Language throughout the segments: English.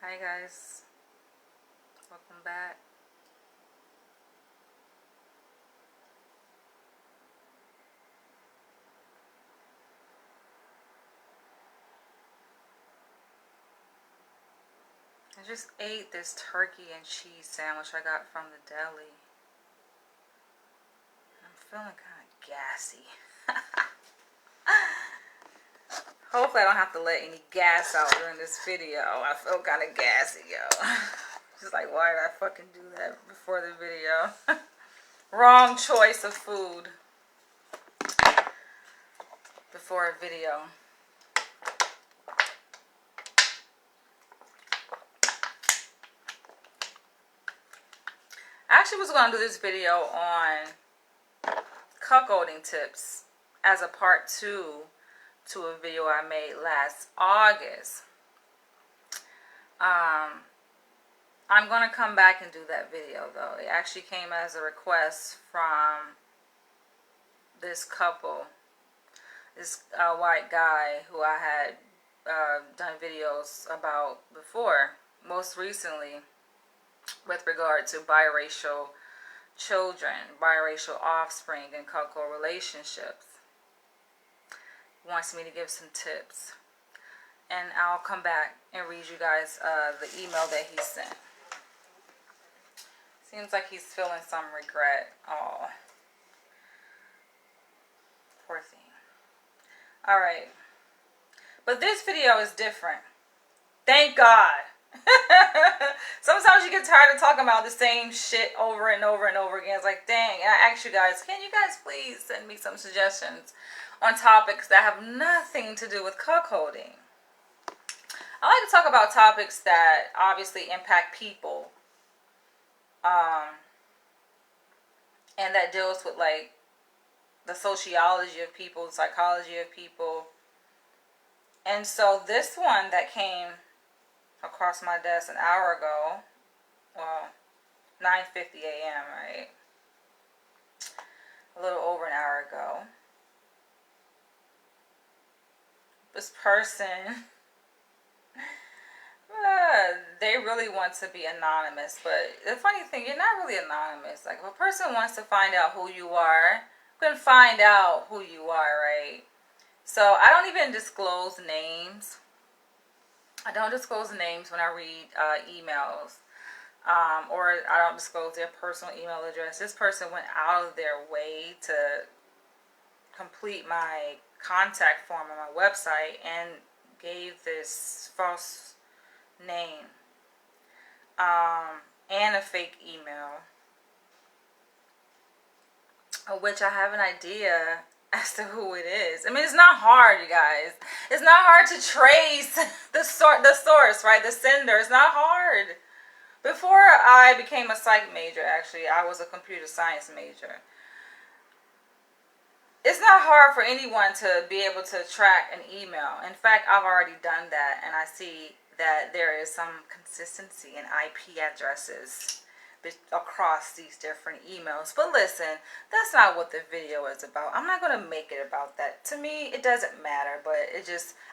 Hi guys, welcome back. I just ate this turkey and cheese sandwich I got from the deli. I'm feeling kind of gassy. Hopefully I don't have to let any gas out during this video. I feel kind of gassy, yo. Just like, why did I fucking do that before the video? Wrong choice of food before a video. I actually was going to do this video on cuckolding tips as a part 2 to a video I made last August. I'm going to come back and do that video though. It actually came as a request from this couple, this white guy who I had done videos about before, most recently with regard to biracial children, biracial offspring, and cuckold relationships. He wants me to give some tips. And I'll come back and read you guys the email that he sent. Seems like he's feeling some regret. Oh, poor thing. Alright. But this video is different. Thank God. Sometimes you get tired of talking about the same shit over and over and over again. It's like, dang. And I asked you guys, can you guys please send me some suggestions on topics that have nothing to do with cuckolding? I like to talk about topics that obviously impact people. And that deals with like the sociology of people, the psychology of people. And so this one that came across my desk an hour ago, well, 9:50 a.m., right? A little over an hour ago. This person, they really want to be anonymous, but the funny thing, you're not really anonymous. Like, if a person wants to find out who you are, you can find out who you are, right? So I don't even disclose names. I don't disclose names when I read emails, or I don't disclose their personal email address. This person went out of their way to complete my contact form on my website and gave this false name and a fake email, which I have an idea as to who it is. I mean, it's not hard, you guys. It's not hard to trace the source, right? The sender. It's not hard. Before I became a psych major, actually, I was a computer science major. It's not hard for anyone to be able to track an email. In fact, I've already done that, and I see that there is some consistency in IP addresses across these different emails. But listen, that's not what the video is about. I'm not going to make it about that. To me, it doesn't matter, but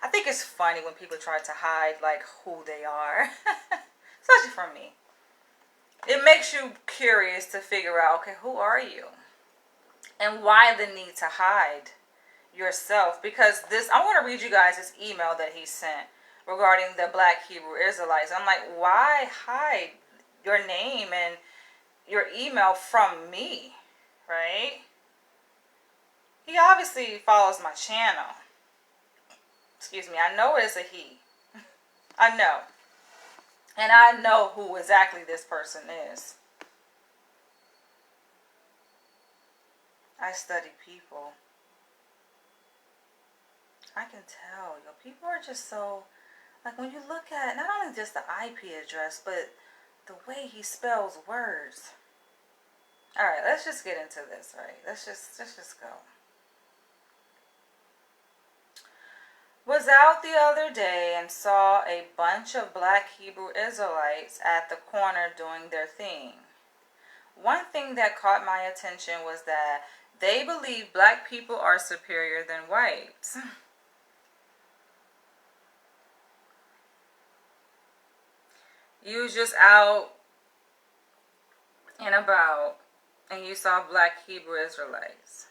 I think it's funny when people try to hide like who they are. Especially from me. It makes you curious to figure out, okay, who are you? And why the need to hide yourself? Because I want to read you guys this email that he sent regarding the Black Hebrew Israelites. I'm like, why hide your name and your email from me, right? He obviously follows my channel. Excuse me, I know it's a he. I know. And I know who exactly this person is. I study people. I can tell, people are just so, like when you look at not only just the IP address, but the way he spells words. All right, let's just get into this, right? Let's just go. Was out the other day and saw a bunch of Black Hebrew Israelites at the corner doing their thing. One thing that caught my attention was that they believe black people are superior than whites. You was just out and about and you saw black Hebrew Israelites.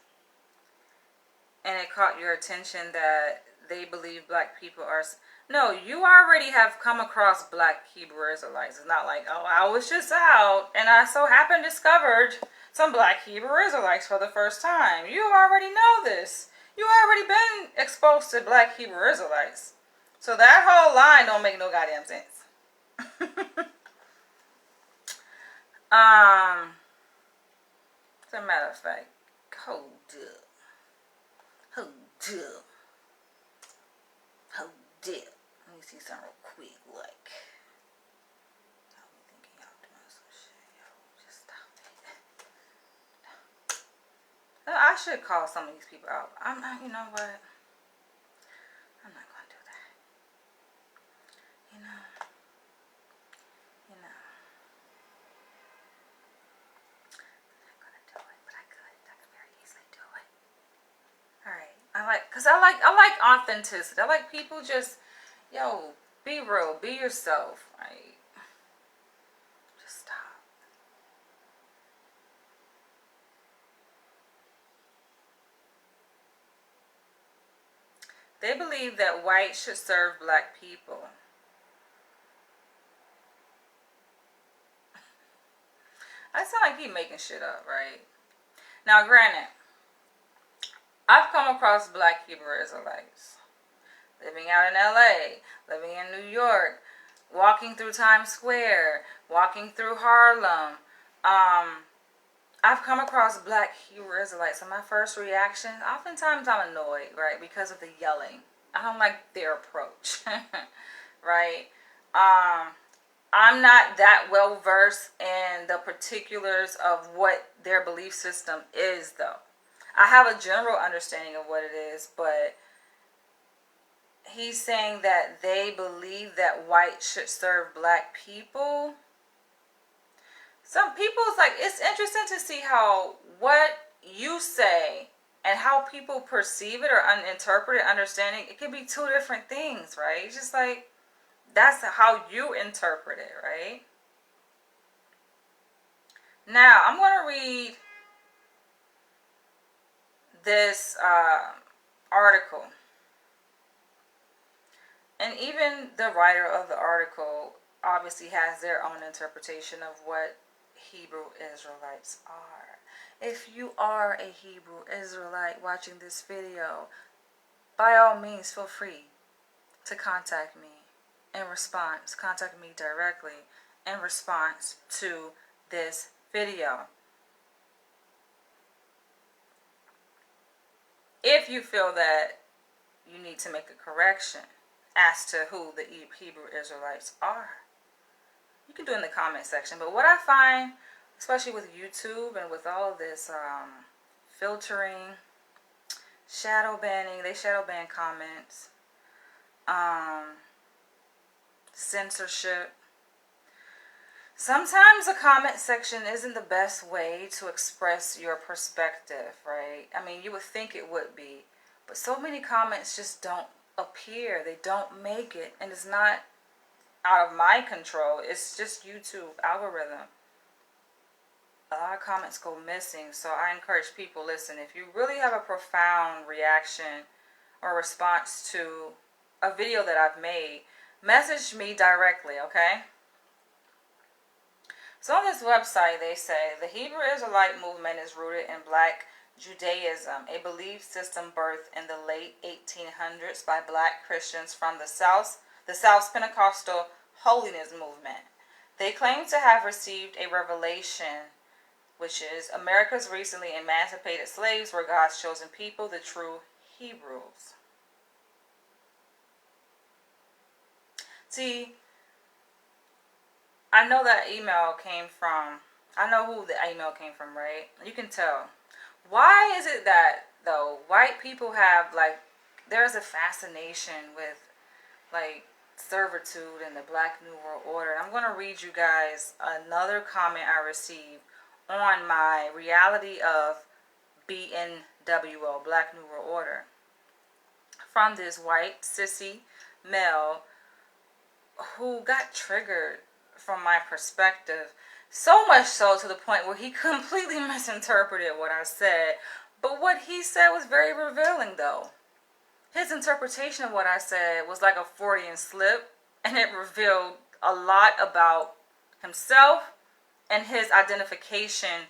And it caught your attention that they believe black people are... No, you already have come across black Hebrew Israelites. It's not like, oh, I was just out and I so happened discovered some black Hebrew Israelites for the first time. You already know this. You already been exposed to black Hebrew Israelites. So that whole line don't make no goddamn sense. As a matter of fact, hold up. Let me see something real quick, like. Y'all be thinking y'all doing some shit. Yo, just stop it. I should call some of these people out. You know what? I'm not gonna do that. You know. I'm not gonna do it, but I could very easily do it. Alright. I like authenticity. I like people just, yo, be real, be yourself. Right? Just stop. They believe that whites should serve black people. I sound like he making shit up, right? Now, granted, I've come across black Hebrew Israelites living out in LA, living in New York, walking through Times Square, walking through Harlem. I've come across black Hebrew Israelites, and my first reaction, oftentimes I'm annoyed, right, because of the yelling. I don't like their approach, right? I'm not that well versed in the particulars of what their belief system is, though. I have a general understanding of what it is, but he's saying that they believe that whites should serve black people. Some people, it's interesting to see how what you say and how people perceive it or interpret it, understanding, it can be two different things, right? It's just like, that's how you interpret it, right? Now, I'm going to read this article. And even the writer of the article obviously has their own interpretation of what Hebrew Israelites are. If you are a Hebrew Israelite watching this video, by all means feel free to contact me in response. Contact me directly in response to this video. If you feel that you need to make a correction as to who the Hebrew Israelites are, you can do it in the comment section. But what I find, especially with YouTube and with all of this filtering, shadow banning, they shadow ban comments, censorship. Sometimes the comment section isn't the best way to express your perspective, right? I mean, you would think it would be, but so many comments just don't appear. They don't make it, and it's not out of my control. It's just YouTube algorithm. A lot of comments go missing, so I encourage people, listen, if you really have a profound reaction or response to a video that I've made, message me directly, okay? So on this website, they say the Hebrew Israelite movement is rooted in black Judaism, a belief system birthed in the late 1800s by black Christians from the South's Pentecostal holiness movement. They claim to have received a revelation, which is America's recently emancipated slaves were God's chosen people, the true Hebrews. See, I know that email came from, I know who the email came from, right? You can tell. Why is it that, though, white people have, there's a fascination with, servitude and the Black New World Order? And I'm going to read you guys another comment I received on my reality of BNWO, Black New World Order, from this white, sissy male who got triggered from my perspective. So much so to the point where he completely misinterpreted what I said. But what he said was very revealing, though. His interpretation of what I said was like a Freudian slip, and it revealed a lot about himself and his identification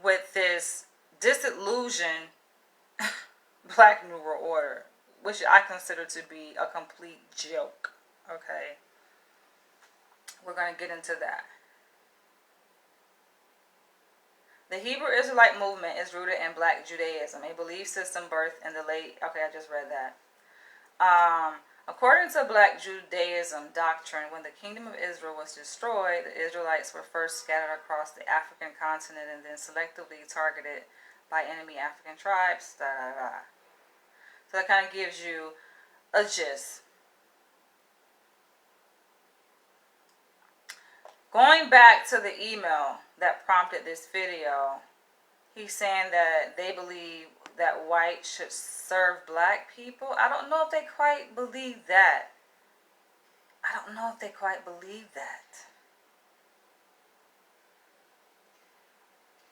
with this disillusioned Black New World Order, which I consider to be a complete joke. Okay? We're going to get into that. The Hebrew Israelite movement is rooted in Black Judaism, a belief system birthed in the late... Okay, I just read that. According to Black Judaism doctrine, when the kingdom of Israel was destroyed, the Israelites were first scattered across the African continent and then selectively targeted by enemy African tribes. Da, da, da. So that kind of gives you a gist. Going back to the email that prompted this video, he's saying that they believe that whites should serve Black people. I don't know if they quite believe that.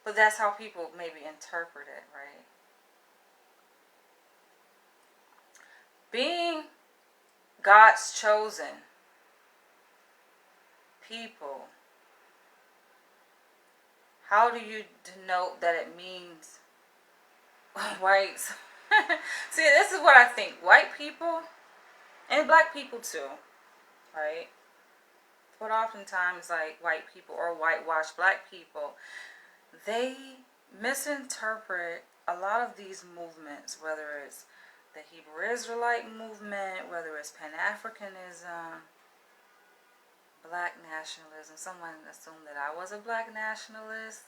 But that's how people maybe interpret it, right? Being God's chosen people, how do you denote that it means whites? See, this is what I think. White people, and Black people too, right? But oftentimes, like, white people or whitewashed Black people, they misinterpret a lot of these movements, whether it's the Hebrew Israelite movement, whether it's Pan-Africanism, Black nationalism. Someone assumed that I was a Black nationalist.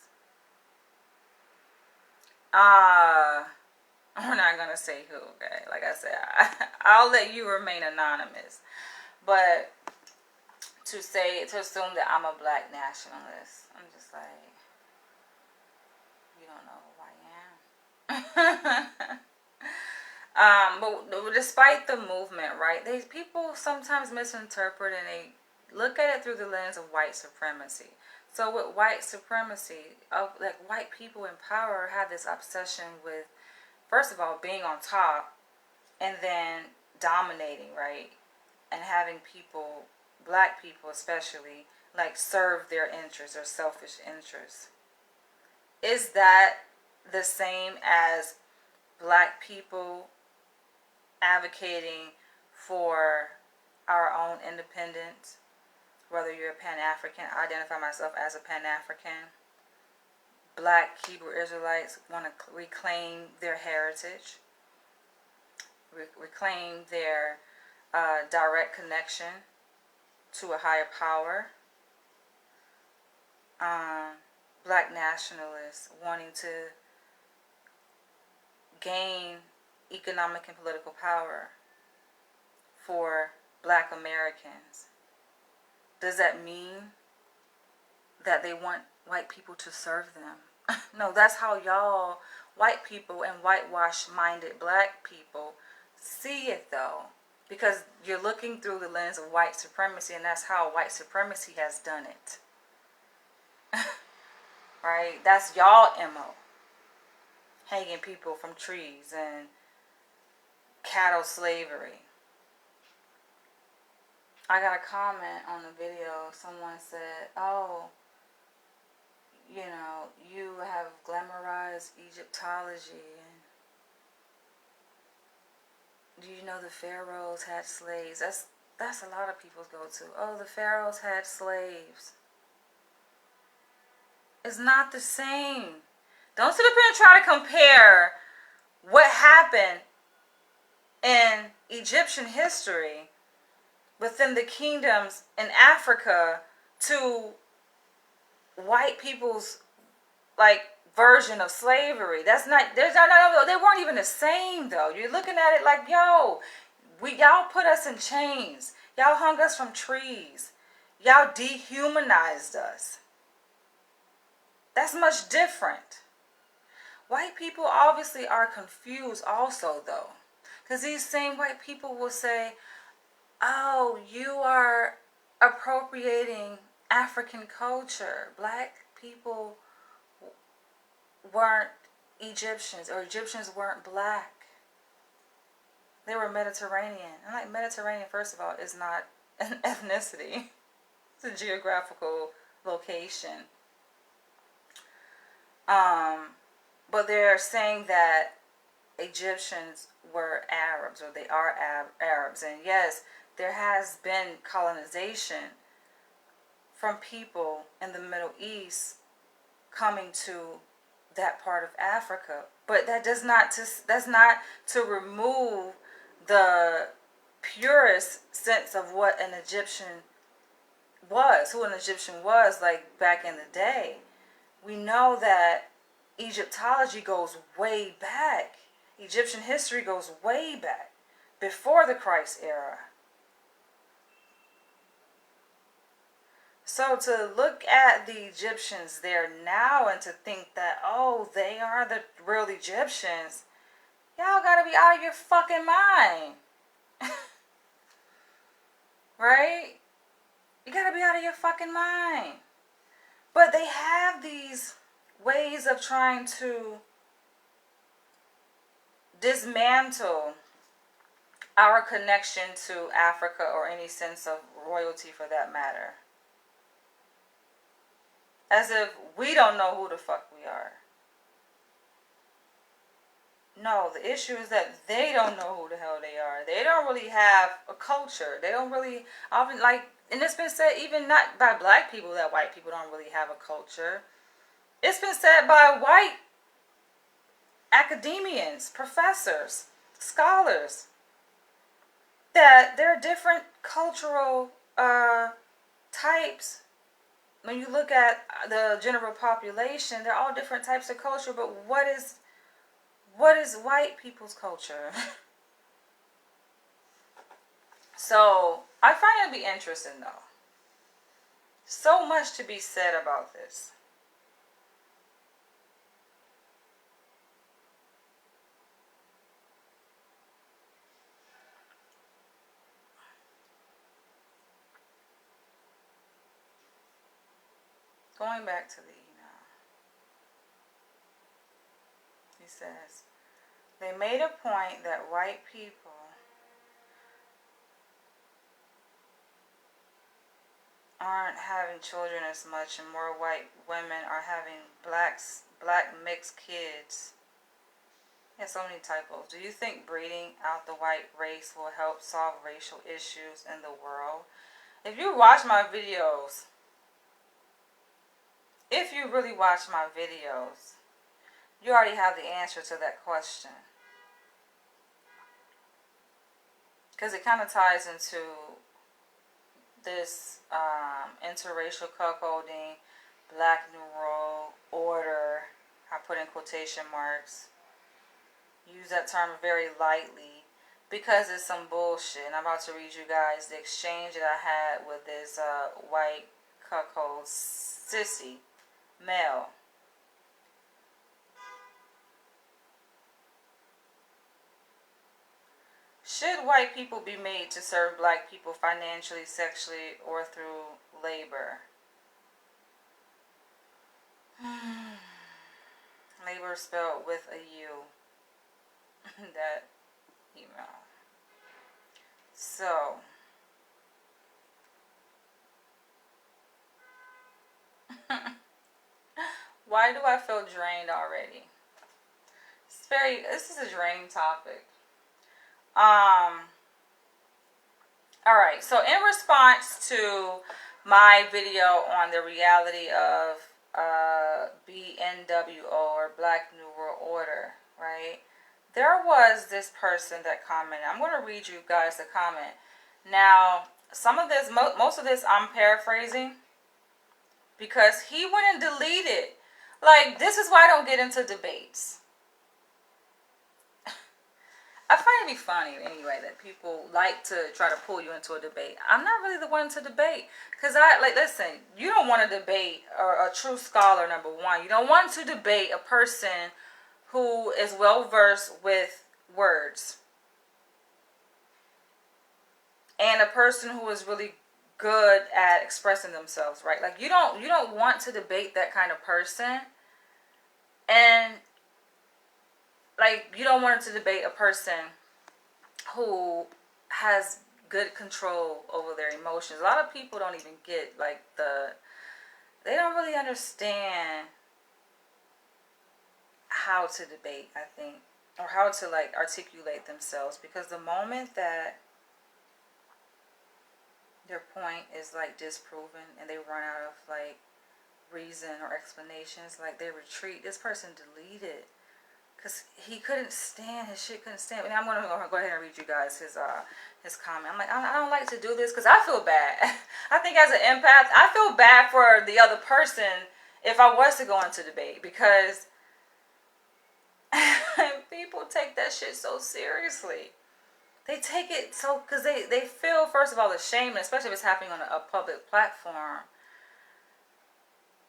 We're not going to say who, okay? Like I said, I'll let you remain anonymous. But to assume that I'm a Black nationalist, I'm just like, you don't know who I am. But despite the movement, right, people sometimes misinterpret and they look at it through the lens of white supremacy. So with white supremacy, like, white people in power have this obsession with, first of all, being on top, and then dominating, right? And having people, Black people especially, like, serve their interests, their selfish interests. Is that the same as Black people advocating for our own independence? Whether you're a Pan-African, I identify myself as a Pan-African. Black Hebrew Israelites want to reclaim their heritage, reclaim their direct connection to a higher power. Black nationalists wanting to gain economic and political power for Black Americans. Does that mean that they want white people to serve them? No, that's how y'all, white people and whitewash-minded Black people, see it, though. Because you're looking through the lens of white supremacy, and that's how white supremacy has done it. Right? That's y'all MO. Hanging people from trees and cattle slavery. I got a comment on the video. Someone said, oh, you know, you have glamorized Egyptology. And do you know the pharaohs had slaves? That's a lot of people's go-to. Oh, the pharaohs had slaves. It's not the same. Don't sit up here and try to compare what happened in Egyptian history within the kingdoms in Africa to white people's, like, version of slavery. They weren't even the same, though. You're looking at it like, yo, y'all put us in chains. Y'all hung us from trees. Y'all dehumanized us. That's much different. White people obviously are confused also, though. Because these same white people will say, oh, you are appropriating African culture. Black people weren't Egyptians, or Egyptians weren't black. They were Mediterranean. And like, Mediterranean, first of all, is not an ethnicity. It's a geographical location. But they're saying that Egyptians were Arabs, or they are Arabs. And yes, there has been colonization from people in the Middle East coming to that part of Africa. But that's not to remove the purest sense of what an Egyptian was, who an Egyptian was, like back in the day. We know that Egyptology goes way back. Egyptian history goes way back, before the Christ era. So to look at the Egyptians there now and to think that, oh, they are the real Egyptians, y'all gotta be out of your fucking mind. Right? You gotta be out of your fucking mind. But they have these ways of trying to dismantle our connection to Africa, or any sense of royalty for that matter. As if we don't know who the fuck we are. No, the issue is that they don't know who the hell they are. They don't really have a culture. They don't really, often, like, and it's been said even not by black people that white people don't really have a culture. It's been said by white academians, professors, scholars, that there are different cultural types. When you look at the general population, they're all different types of culture, but what is white people's culture? So I find it to be interesting, though. So much to be said about this. Going back to the email. He says, they made a point that white people aren't having children as much, and more white women are having black mixed kids. Yeah, so many typos. Do you think breeding out the white race will help solve racial issues in the world? If you watch my videos, if you really watch my videos, you already have the answer to that question. Because it kind of ties into this interracial cuckolding, Black New World Order, I put in quotation marks, use that term very lightly, because it's some bullshit. And I'm about to read you guys the exchange that I had with this white cuckold sissy male. Should white people be made to serve black people financially, sexually, or through labor? Labor spelled with a U. That email. So, why do I feel drained already? This is a draining topic. Alright, so in response to my video on the reality of BNWO, or Black New World Order, right? There was this person that commented. I'm going to read you guys the comment. Now, some of this, most of this I'm paraphrasing, because he went and deleted. Like, this is why I don't get into debates. I find it to be funny anyway that people like to try to pull you into a debate. I'm not really the one to debate, because listen, you don't want to debate a true scholar, number one. You don't want to debate a person who is well versed with words, and a person who is really good at expressing themselves, right? Like you don't want to debate that kind of person, and like you don't want to debate a person who has good control over their emotions. A lot of people don't even get like they don't really understand how to debate, I think, or how to like articulate themselves, because the moment that their point is like disproven and they run out of like reason or explanations, like they retreat. This person deleted because he couldn't stand, his shit couldn't stand. And I'm gonna go ahead and read you guys his comment. I'm like, I don't like to do this because I feel bad. I think as an empath, I feel bad for the other person if I was to go into debate, because people take that shit so seriously. They take it so, because they feel, first of all, the shame, and especially if it's happening on a public platform.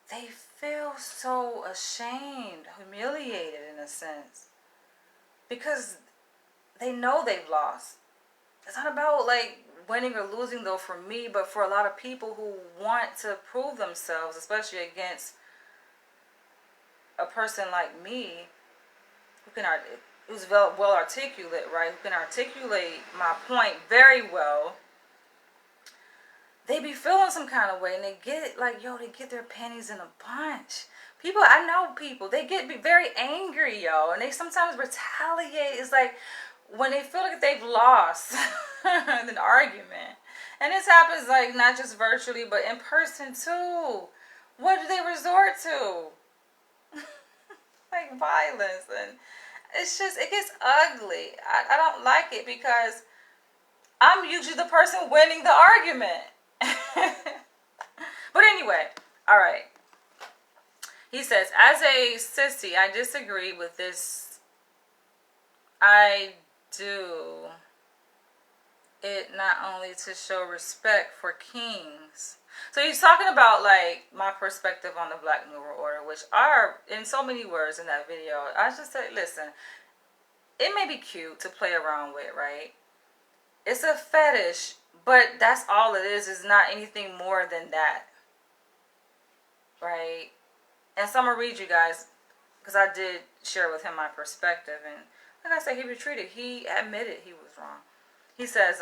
They feel so ashamed, humiliated in a sense, because they know they've lost. It's not about like winning or losing though for me, but for a lot of people who want to prove themselves, especially against a person like me, who's well articulate, right? Who can articulate my point very well. They be feeling some kind of way, and they get like, they get their panties in a bunch. People, I know people, they get very angry, and they sometimes retaliate. It's like when they feel like they've lost an argument. And this happens like not just virtually, but in person too. What do they resort to? Like violence, and it's just, it gets ugly. I don't like it, because I'm usually the person winning the argument. But anyway, all right. He says, as a sissy, I disagree with this. I do it not only to show respect for kings. So he's talking about like my perspective on the Black New World Order, which are in so many words in that video. I just said, listen, it may be cute to play around with, right? It's a fetish, but that's all it is not anything more than that, right? And so I'm gonna read you guys, because I did share with him my perspective, and like I said, he retreated. He admitted he was wrong. He says,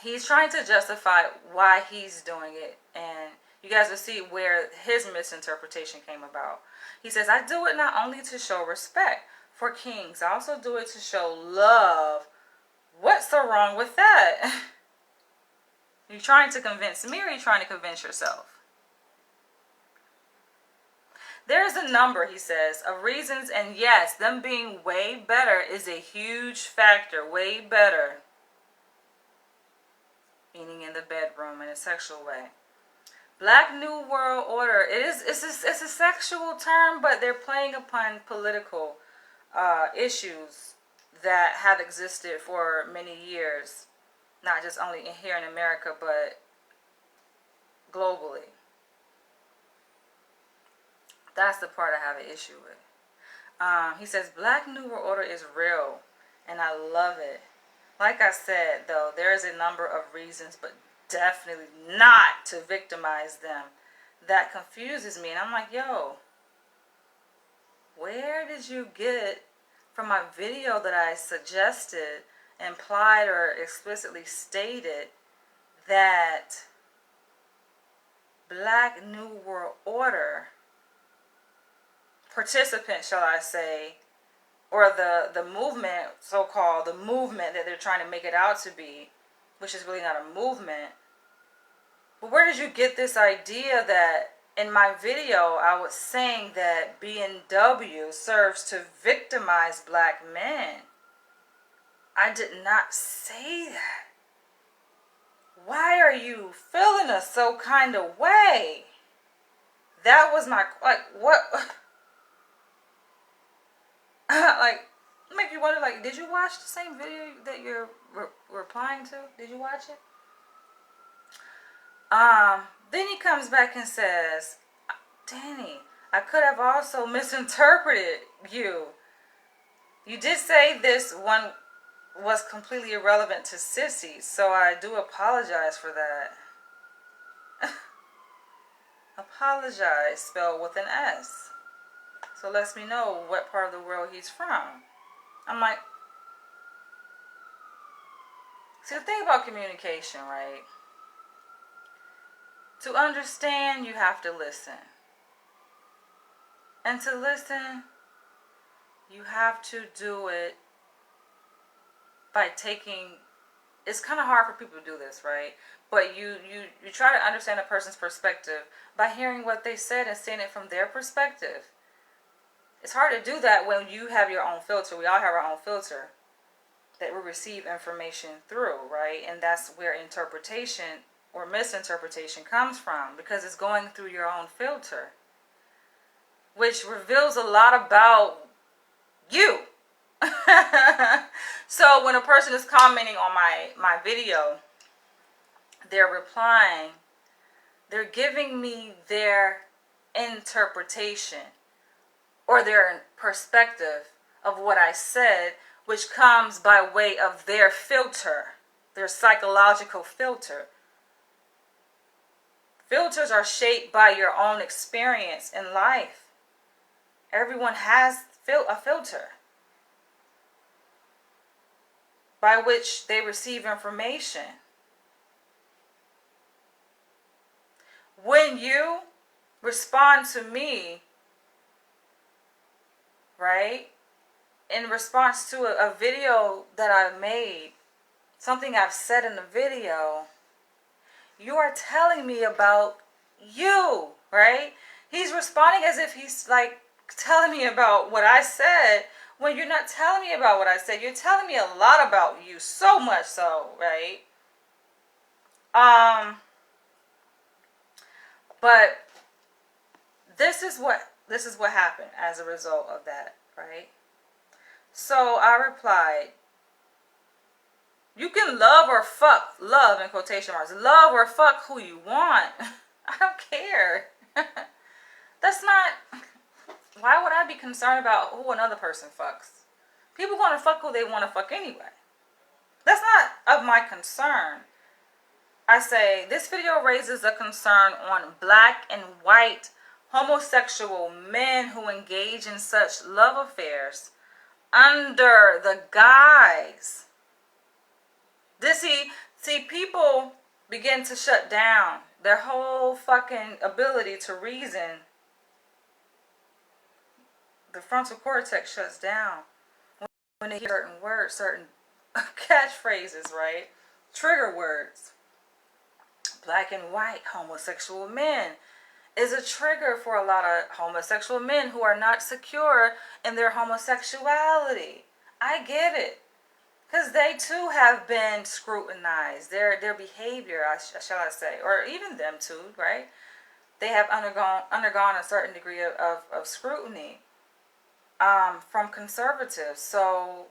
he's trying to justify why he's doing it, and you guys will see where his misinterpretation came about. He says, I do it not only to show respect for kings, I also do it to show love. What's so wrong with that? You trying to convince me, or are you trying to convince yourself? There's a number, he says, of reasons, and yes, them being way better is a huge factor. Way better. Meaning in the bedroom in a sexual way. Black New World Order, it's a sexual term, but they're playing upon political issues that have existed for many years, not just only here in America, but globally. That's the part I have an issue with. He says, Black New World Order is real, and I love it. Like I said, though, there is a number of reasons, but definitely not to victimize them. That confuses me. And I'm like, yo, where did you get from my video that I suggested, implied, or explicitly stated that Black New World Order participants, shall I say, or the movement, so-called, the movement that they're trying to make it out to be, which is really not a movement. But where did you get this idea that in my video I was saying that BNWO serves to victimize black men? I did not say that. Why are you feeling a so kind of way? That was my, like, what? Like, make you wonder, like, did you watch the same video that you're replying to? Did you watch it? Then he comes back and says, Danny, I could have also misinterpreted you. You did say this one was completely irrelevant to sissies. So I do apologize for that. Apologize, spelled with an S. So lets me know what part of the world he's from. I'm like, see, the thing about communication, right? To understand, you have to listen. And to listen, you have to do it by taking, it's kind of hard for people to do this, right? But you try to understand a person's perspective by hearing what they said and seeing it from their perspective. It's hard to do that when you have your own filter. We all have our own filter that we receive information through, right? And that's where interpretation or misinterpretation comes from, because it's going through your own filter, which reveals a lot about you. So when a person is commenting on my video, they're replying, they're giving me their interpretation or their perspective of what I said, which comes by way of their filter, their psychological filter. Filters are shaped by your own experience in life. Everyone has a filter by which they receive information. When you respond to me, right, in response to a video that I made, something I've said in the video, you are telling me about you, right? He's responding as if he's like telling me about what I said, when you're not telling me about what I said. You're telling me a lot about you, so much so, right? But this is what happened as a result of that, right? So I replied, you can love or fuck, love in quotation marks, love or fuck who you want. I don't care. That's not, why would I be concerned about who another person fucks? People want to fuck who they want to fuck anyway. That's not of my concern. I say, this video raises a concern on black and white homosexual men who engage in such love affairs under the guise. See, people begin to shut down their whole fucking ability to reason. The frontal cortex shuts down when they hear certain words, certain catchphrases, right? Trigger words. Black and white homosexual men is a trigger for a lot of homosexual men who are not secure in their homosexuality. I get it. Because they too have been scrutinized. Their behavior, shall I say, or even them too, right? They have undergone a certain degree of scrutiny from conservatives. So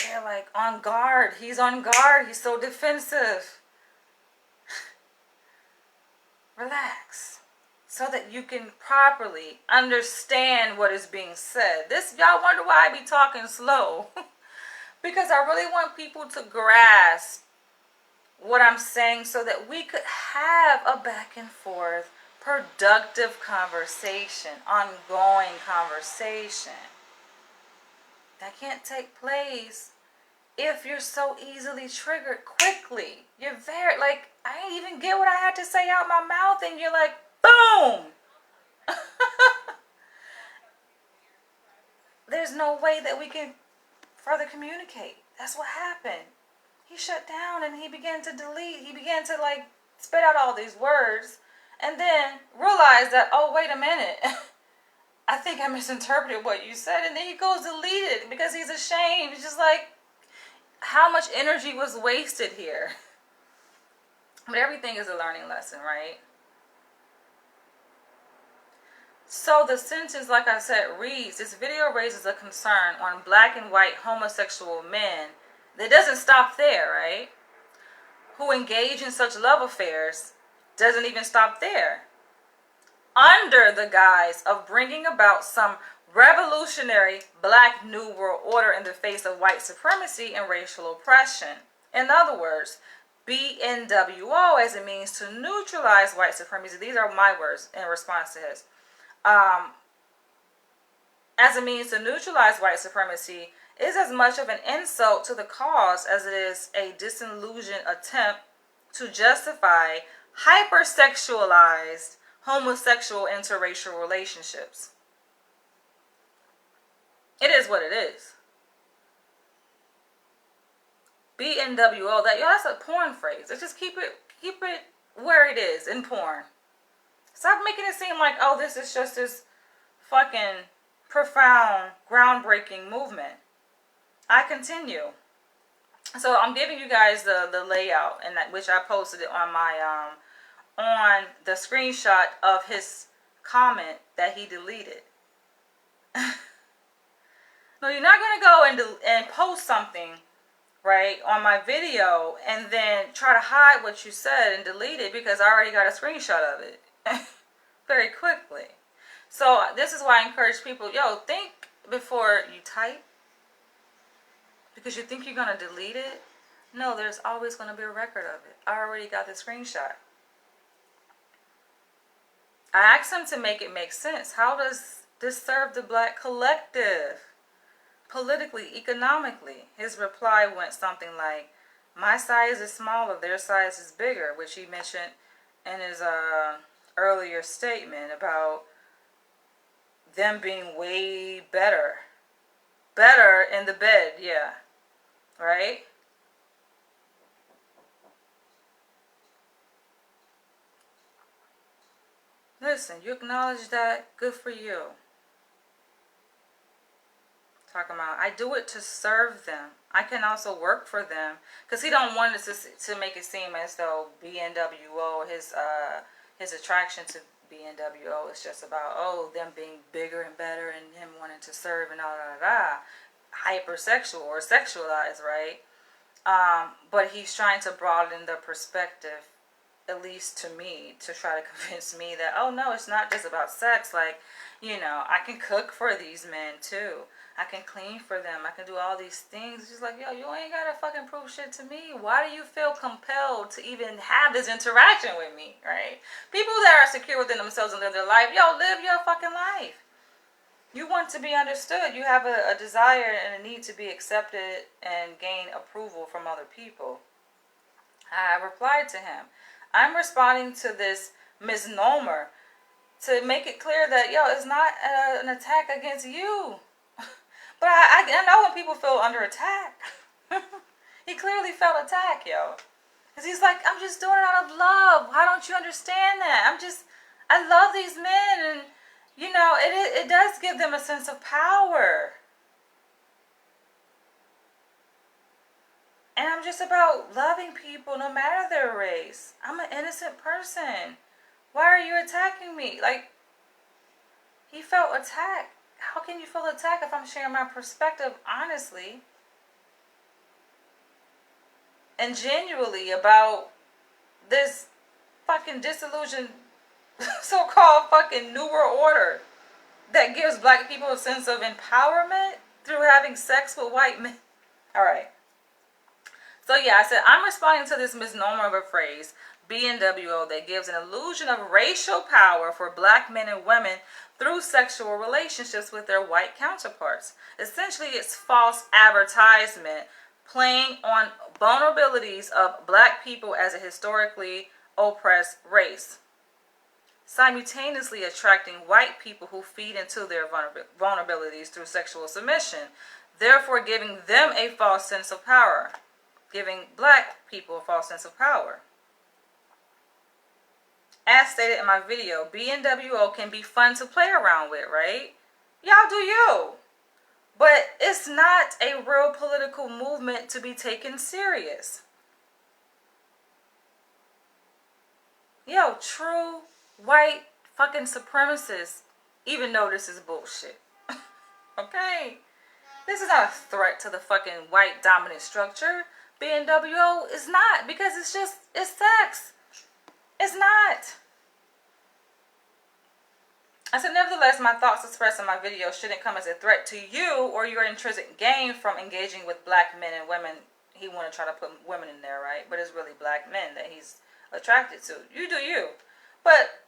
they're like on guard. He's on guard. He's so defensive. Relax, so that you can properly understand what is being said. Y'all wonder why I be talking slow. Because I really want people to grasp what I'm saying so that we could have a back and forth, productive conversation, ongoing conversation. That can't take place if you're so easily triggered quickly. You're very, like, I didn't even get what I had to say out my mouth, and you're like, boom! There's no way that we can further communicate. That's what happened. He shut down and he began to delete. He began to like spit out all these words and then realized that, oh, wait a minute. I think I misinterpreted what you said. And then he goes delete it because he's ashamed. It's just like, how much energy was wasted here? But everything is a learning lesson, right? So the sentence, like I said, reads, this video raises a concern on black and white homosexual men. It doesn't stop there, right? Who engage in such love affairs. Doesn't even stop there. under the guise of bringing about some revolutionary black new world order in the face of white supremacy and racial oppression. In other words, BNWO as a means to neutralize white supremacy. These are my words in response to his. As a means to neutralize white supremacy is as much of an insult to the cause as it is a disillusioned attempt to justify hypersexualized homosexual interracial relationships. It is what it is. BNWO, that's a porn phrase. Let's just keep it where it is in porn. Stop making it seem like, oh, this is just this fucking profound, groundbreaking movement. I continue. So I'm giving you guys the layout, and which I posted it on my on the screenshot of his comment that he deleted. No, you're not gonna go and post something, right, on my video and then try to hide what you said and delete it because I already got a screenshot of it very quickly. So this is why I encourage people, think before you type. Because you think you're going to delete it? No, there's always going to be a record of it. I already got the screenshot. I asked him to make it make sense. How does this serve the black collective? Politically, economically. His reply went something like, my size is smaller, their size is bigger, which he mentioned in his earlier statement about them being way better. Better in the bed, yeah. Right? Listen, you acknowledge that, good for you. Talking about, I do it to serve them. I can also work for them. Because he don't want us to make it seem as though BNWO, his attraction to BNWO is just about, them being bigger and better and him wanting to serve and all that. Hypersexual or sexualized, right? But he's trying to broaden the perspective, at least to me, to try to convince me that, oh no, it's not just about sex. Like, I can cook for these men too. I can clean for them. I can do all these things. It's just like, you ain't gotta fucking prove shit to me. Why do you feel compelled to even have this interaction with me, right? People that are secure within themselves and live their life, live your fucking life. You want to be understood. You have a desire and a need to be accepted and gain approval from other people. I replied to him, I'm responding to this misnomer to make it clear that, it's not an attack against you. But I know when people feel under attack. He clearly felt attacked, Because he's like, I'm just doing it out of love. Why don't you understand that? I love these men, and it does give them a sense of power. And I'm just about loving people no matter their race. I'm an innocent person. Why are you attacking me? Like, he felt attacked. How can you feel attacked if I'm sharing my perspective honestly and genuinely about this fucking disillusioned so-called fucking New World Order that gives black people a sense of empowerment through having sex with white men? Alright. So I said, I'm responding to this misnomer of a phrase, BNWO, that gives an illusion of racial power for black men and women through sexual relationships with their white counterparts. Essentially, it's false advertisement playing on vulnerabilities of black people as a historically oppressed race, simultaneously attracting white people who feed into their vulnerabilities through sexual submission, therefore giving them a false sense of power, giving black people a false sense of power. As stated in my video, BNWO can be fun to play around with, right? Y'all do you. But it's not a real political movement to be taken serious. True white fucking supremacists even know this is bullshit. Okay? This is not a threat to the fucking white dominant structure. BNWO is not, because it's sex. It's not. I said, nevertheless, my thoughts expressed in my video shouldn't come as a threat to you or your intrinsic gain from engaging with black men and women. He want to try to put women in there, right? But it's really black men that he's attracted to. You do you. But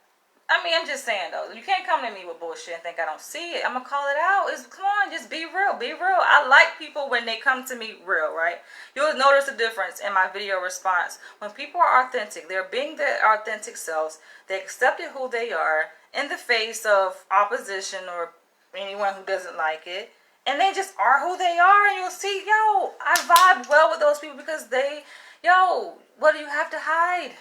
I mean, I'm just saying though, you can't come to me with bullshit and think I don't see it. I'm gonna call it out. Come on, just be real, be real. I like people when they come to me real, right? You'll notice the difference in my video response. When people are authentic, they're being their authentic selves. They accepted who they are in the face of opposition or anyone who doesn't like it, and they just are who they are. And you'll see, yo, I vibe well with those people because what do you have to hide?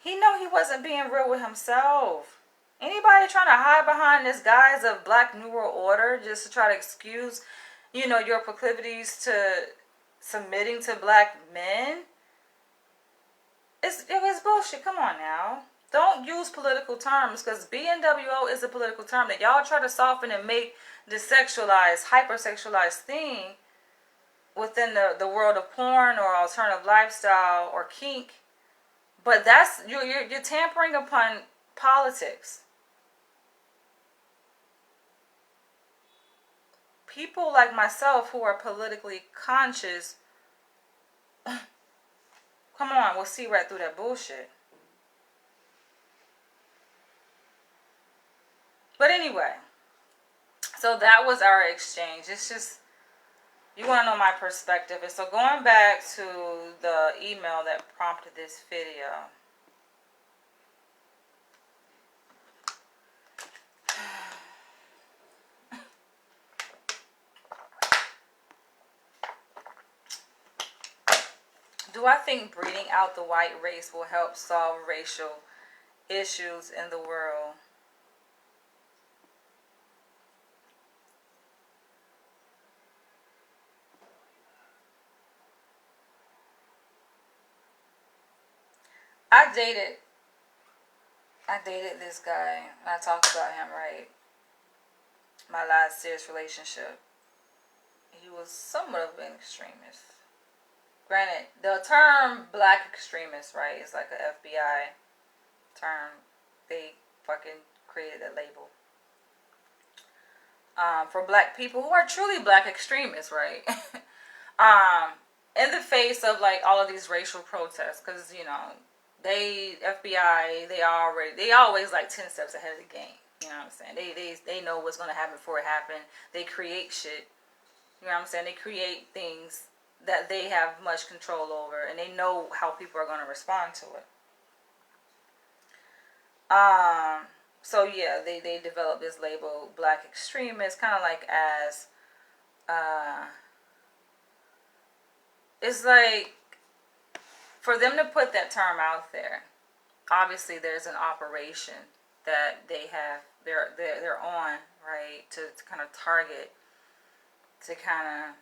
He know he wasn't being real with himself. Anybody trying to hide behind this guise of Black New World Order just to try to excuse, your proclivities to submitting to black men? It's bullshit. Come on now. Don't use political terms, because BNWO is a political term that y'all try to soften and make the sexualized, hypersexualized thing within the world of porn or alternative lifestyle or kink. But that's you're tampering upon politics. People like myself who are politically conscious, come on, we'll see right through that bullshit. But anyway, so that was our exchange. It's just, you want to know my perspective. And so going back to the email that prompted this video. Do I think breeding out the white race will help solve racial issues in the world? I dated this guy, and I talked about him, right? My last serious relationship. He was somewhat of an extremist. Granted, the term black extremist, right, is like an FBI term. They fucking created that label. For black people who are truly black extremists, right? In the face of like all of these racial protests, because FBI, they always like 10 steps ahead of the game. You know what I'm saying? They know what's gonna happen before it happens. They create shit. You know what I'm saying? They create things that they have much control over, and they know how people are gonna respond to it. So yeah, they developed this label, black extremist, kind of like as, it's like, for them to put that term out there, obviously there's an operation that they're on, right, to kind of target, to kind of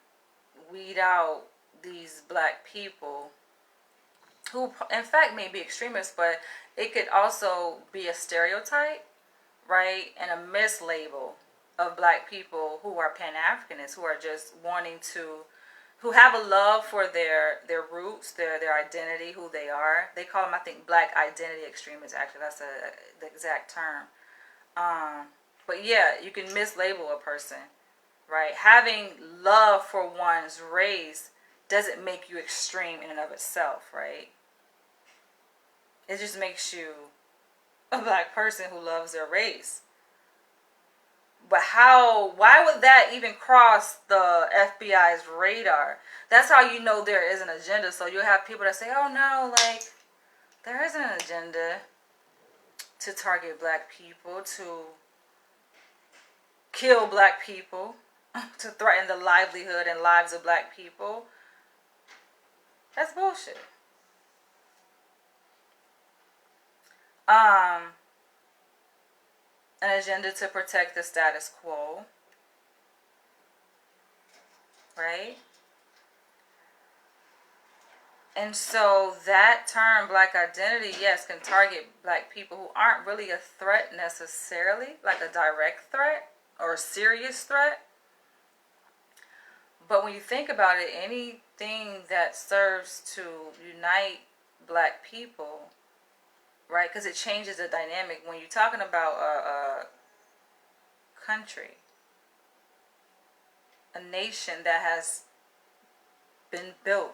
weed out these black people who in fact may be extremists, but it could also be a stereotype, right, and a mislabel of black people who are Pan-Africanists, who are just wanting to, who have a love for their roots, their identity, who they are. They call them, I think, black identity extremists. Actually, that's the exact term. But yeah, you can mislabel a person, right? Having love for one's race doesn't make you extreme in and of itself, right? It just makes you a black person who loves their race. But why would that even cross the FBI's radar? That's how you know there is an agenda. So you'll have people that say, oh no, like, there isn't an agenda to target black people, to kill black people, to threaten the livelihood and lives of black people. That's bullshit. An agenda to protect the status quo, right? And so that term, black identity, yes, can target black people who aren't really a threat necessarily, like a direct threat or a serious threat. But when you think about it, anything that serves to unite black people right? Because it changes the dynamic. When you're talking about a country, a nation that has been built,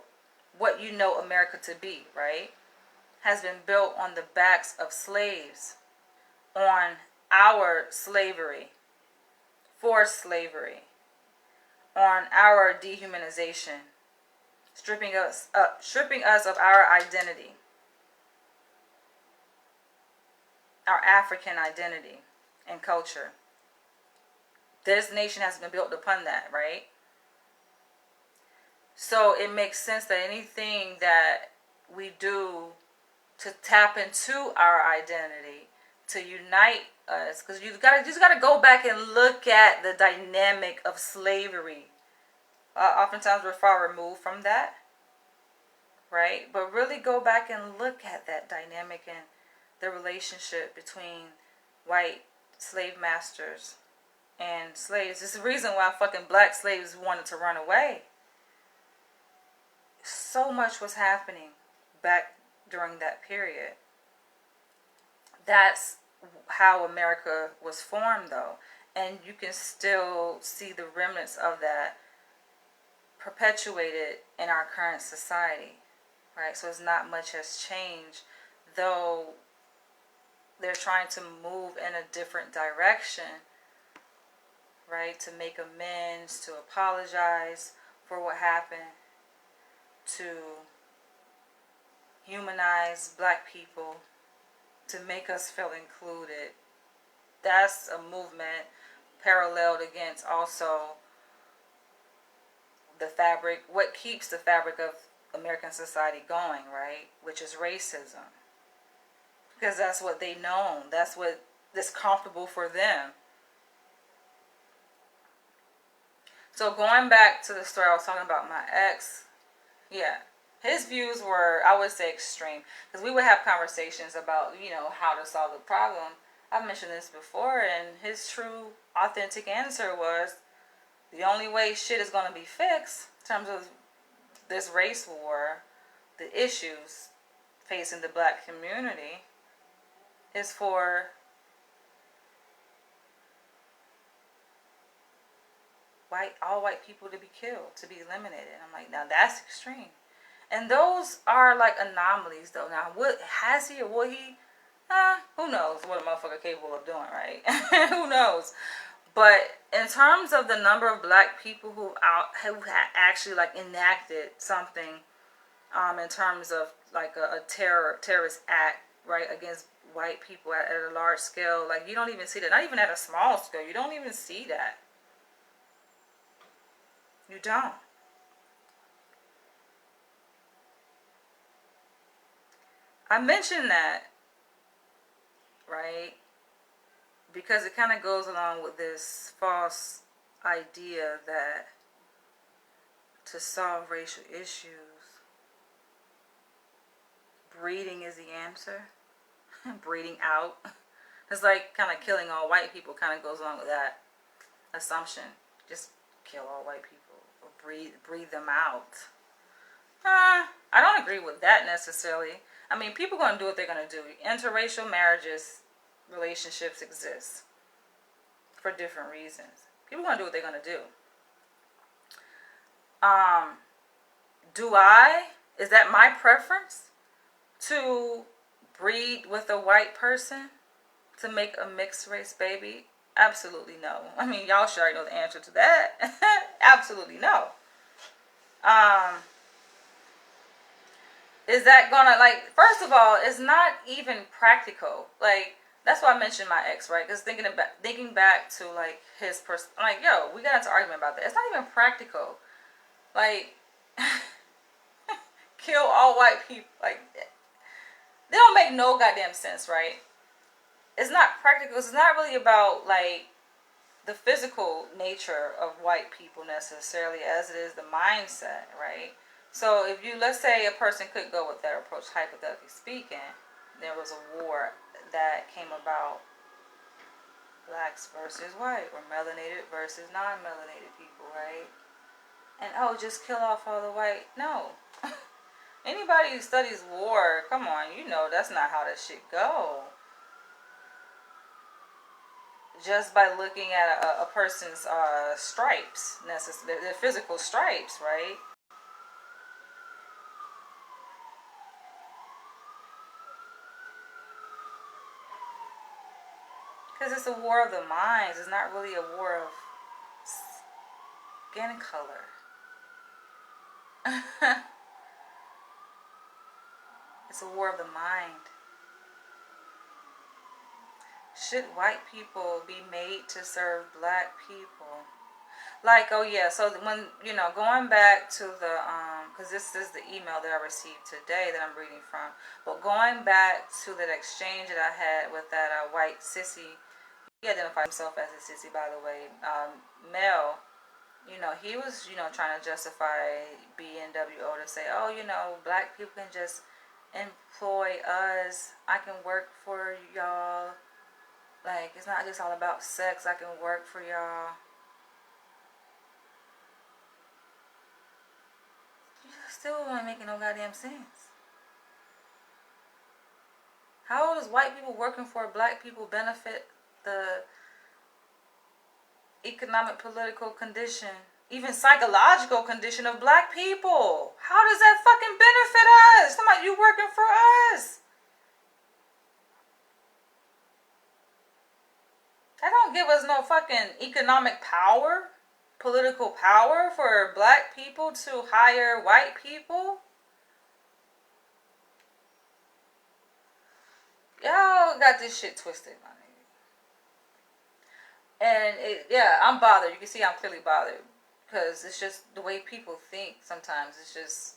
what you know America to be, right, has been built on the backs of slaves, on our slavery, forced slavery, on our dehumanization, stripping us of our identity, our African identity and culture. This nation has been built upon that, right? So it makes sense that anything that we do to tap into our identity, to unite us, because you just gotta go back and look at the dynamic of slavery. Oftentimes we're far removed from that, right? But really go back and look at that dynamic and the relationship between white slave masters and slaves. It's the reason why fucking black slaves wanted to run away. So much was happening back during that period. That's how America was formed, though. And you can still see the remnants of that perpetuated in our current society, right? So it's not much has changed, though they're trying to move in a different direction, right? To make amends, to apologize for what happened, to humanize black people, to make us feel included. That's a movement paralleled against also the fabric, what keeps the fabric of American society going, right? Which is racism. Because that's what they know. That's what is comfortable for them. So going back to the story I was talking about, my ex, yeah, his views were, I would say, extreme. Because we would have conversations about, how to solve the problem. I've mentioned this before, and his true, authentic answer was, the only way shit is going to be fixed in terms of this race war, the issues facing the black community, is for all white people to be killed, to be eliminated. And I'm like, now that's extreme. And those are like anomalies, though. Now, what has he or will he? Who knows what a motherfucker capable of doing, right? Who knows? But in terms of the number of black people who actually like enacted something, in terms of like a terrorist act, right, against white people at a large scale, like you don't even see that. Not even at a small scale. You don't even see that. You don't. I mentioned that, right, because it kind of goes along with this false idea that to solve racial issues, breeding is the answer. Breeding out. It's like kind of killing all white people kind of goes along with that assumption. Just kill all white people or breed them out. I don't agree with that necessarily. I mean, people are going to do what they're going to do. Interracial marriages, relationships exist for different reasons. People are going to do what they're going to do. Is that my preference to breed with a white person to make a mixed race baby? Absolutely no. I mean, y'all sure already know the answer to that. Absolutely no. Is that gonna, like, first of all, it's not even practical. Like, that's why I mentioned my ex, right? Because thinking back to like his person, I'm like, yo, we got into an argument about that. It's not even practical. Like, kill all white people. Like, they don't make no goddamn sense, right? It's not practical. It's not really about like the physical nature of white people necessarily as it is the mindset, right? So if let's say a person could go with that approach, hypothetically speaking, there was a war that came about, blacks versus white, or melanated versus non-melanated people, right? And just kill off all the white. No. Anybody who studies war, come on, you know that's not how that shit go. Just by looking at a person's stripes, their physical stripes, right? Because it's a war of the minds. It's not really a war of skin color. It's a war of the mind. Should white people be made to serve black people? Like, oh yeah, so when, going back to the, because this is the email that I received today that I'm reading from, but going back to that exchange that I had with that white sissy, he identified himself as a sissy, by the way, male, he was, trying to justify BNWO to say, oh, black people can just employ us, I can work for y'all, like, it's not just all about sex, I can work for y'all. Still ain't making no goddamn sense. How does white people working for black people benefit the economic, political condition, even psychological condition of black people? How does that fucking benefit us? Somebody, you working for us. That don't give us no fucking economic power, political power for black people to hire white people. Y'all got this shit twisted, my nigga. And I'm bothered. You can see I'm clearly bothered. Because it's just the way people think sometimes. It's just,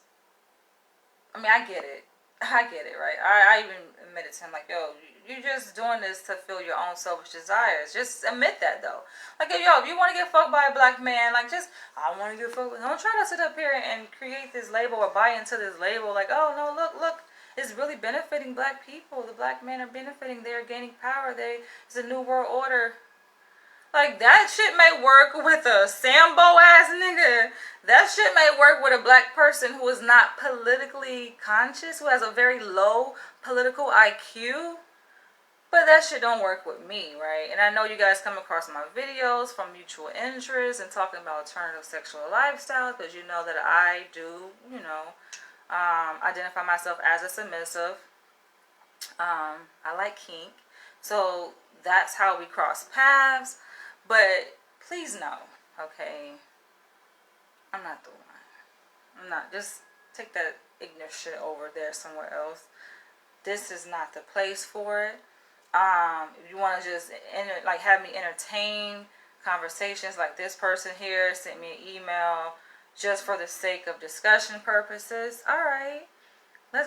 I mean, I get it. I get it, right? I even admitted to him, like, yo, you're just doing this to fill your own selfish desires. Just admit that, though. Like, yo, if you want to get fucked by a black man, like, just, I want to get fucked. Don't try to sit up here and create this label or buy into this label. Like, oh, no, look. It's really benefiting black people. The black men are benefiting. They're gaining power. It's a new world order. Like, that shit may work with a Sambo ass nigga. That shit may work with a black person who is not politically conscious, who has a very low political IQ. But that shit don't work with me, right? And I know you guys come across my videos from mutual interest and talking about alternative sexual lifestyles, because you know that I do, identify myself as a submissive. I like kink. So that's how we cross paths. But please know, okay, I'm not the one. I'm not. Just take that ignorant shit over there somewhere else. This is not the place for it. If you want to just have me entertain conversations like this person here sent me an email just for the sake of discussion purposes, all right,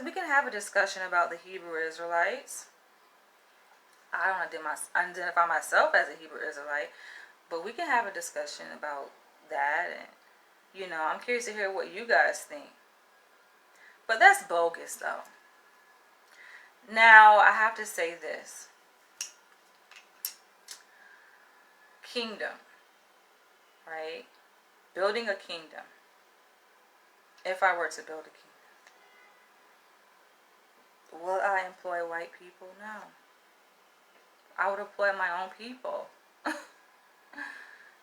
we can have a discussion about the Hebrew Israelites. I don't identify myself as a Hebrew Israelite, but we can have a discussion about that, and I'm curious to hear what you guys think. But that's bogus, though. Now I have to say this: kingdom, right? Building a kingdom. If I were to build a kingdom, will I employ white people? No. I would employ my own people.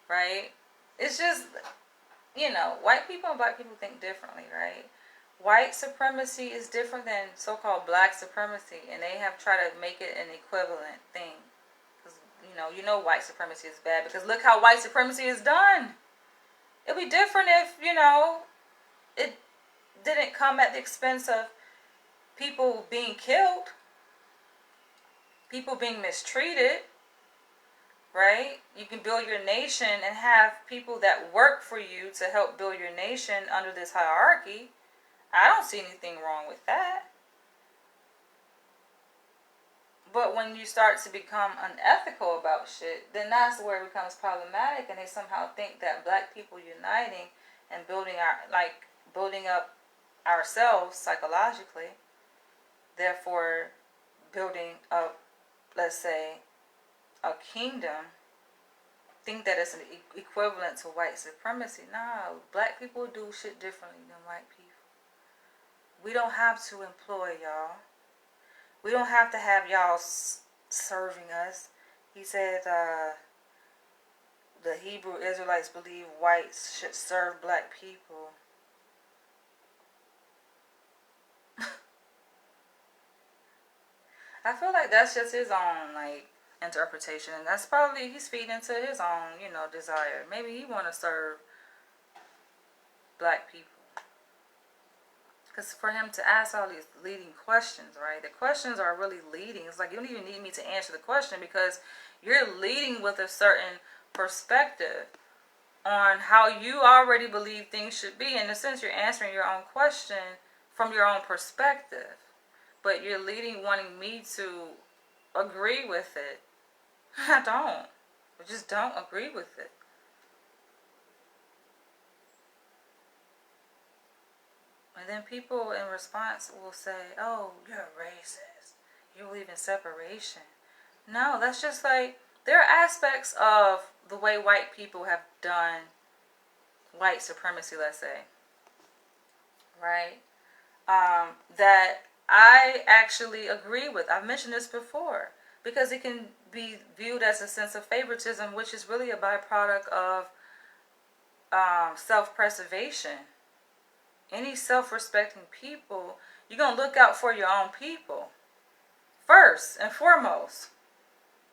Right? It's just, white people and black people think differently, right? White supremacy is different than so-called black supremacy, and they have tried to make it an equivalent thing. Because, white supremacy is bad, because look how white supremacy is done. It'd be different if, it didn't come at the expense of people being killed, people being mistreated, right? You can build your nation and have people that work for you to help build your nation under this hierarchy. I don't see anything wrong with that. But when you start to become unethical about shit, then that's where it becomes problematic, and they somehow think that black people uniting and building up ourselves psychologically, therefore building up, let's say, a kingdom, think that it's an equivalent to white supremacy. No, black people do shit differently than white people. We don't have to employ y'all. We don't have to have y'all serving us. He said the Hebrew Israelites believe whites should serve black people. I feel like that's just his own, like, interpretation. And that's probably, he's feeding into his own, desire. Maybe he want to serve black people. Because for him to ask all these leading questions, right? The questions are really leading. It's like you don't even need me to answer the question because you're leading with a certain perspective on how you already believe things should be. In a sense, you're answering your own question from your own perspective. But you're leading wanting me to agree with it. I don't. I just don't agree with it. And then people in response will say, oh, you're a racist. You believe in separation. No, that's just like, there are aspects of the way white people have done white supremacy, let's say. Right? That I actually agree with. I've mentioned this before. Because it can be viewed as a sense of favoritism, which is really a byproduct of self-preservation. Any self-respecting people, you're going to look out for your own people. First and foremost.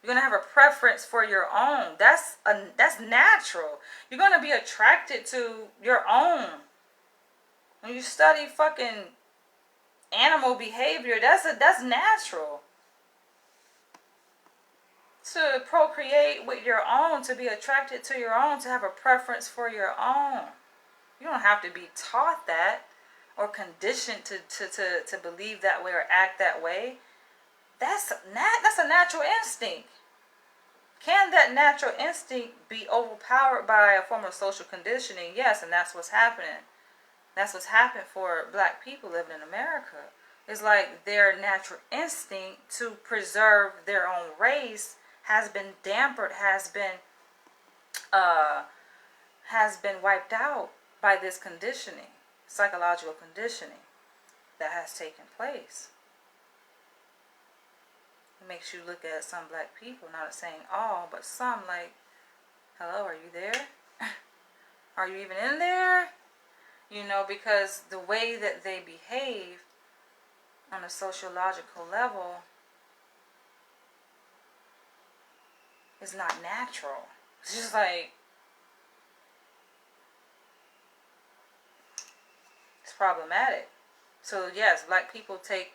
You're going to have a preference for your own. That's natural. You're going to be attracted to your own. When you study fucking animal behavior, that's natural. To procreate with your own, to be attracted to your own, to have a preference for your own. You don't have to be taught that or conditioned to believe that way or act that way. That's a natural instinct. Can that natural instinct be overpowered by a form of social conditioning? Yes, and that's what's happening. That's what's happened for black people living in America. It's like their natural instinct to preserve their own race has been dampered, has been wiped out by this conditioning, psychological conditioning that has taken place. It makes you look at some black people, not saying all, but some, like, hello, are you there? Are you even in there? Because the way that they behave on a sociological level is not natural. It's just like, it's problematic. So yes, black people take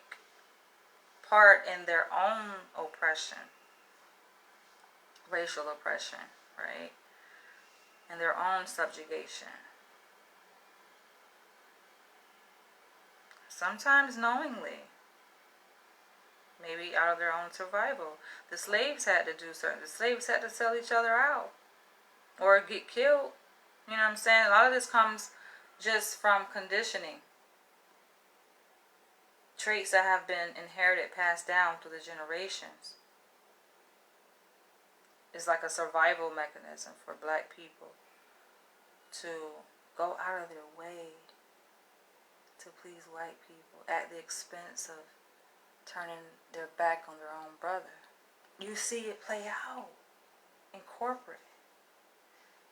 part in their own oppression, racial oppression, right? And their own subjugation. Sometimes knowingly. Maybe out of their own survival. The slaves had to do certain. The slaves had to sell each other out. Or get killed. You know what I'm saying? A lot of this comes just from conditioning. Traits that have been inherited, passed down through the generations. It's like a survival mechanism for black people to go out of their way to please white people at the expense of turning their back on their own brother. You see it play out in corporate,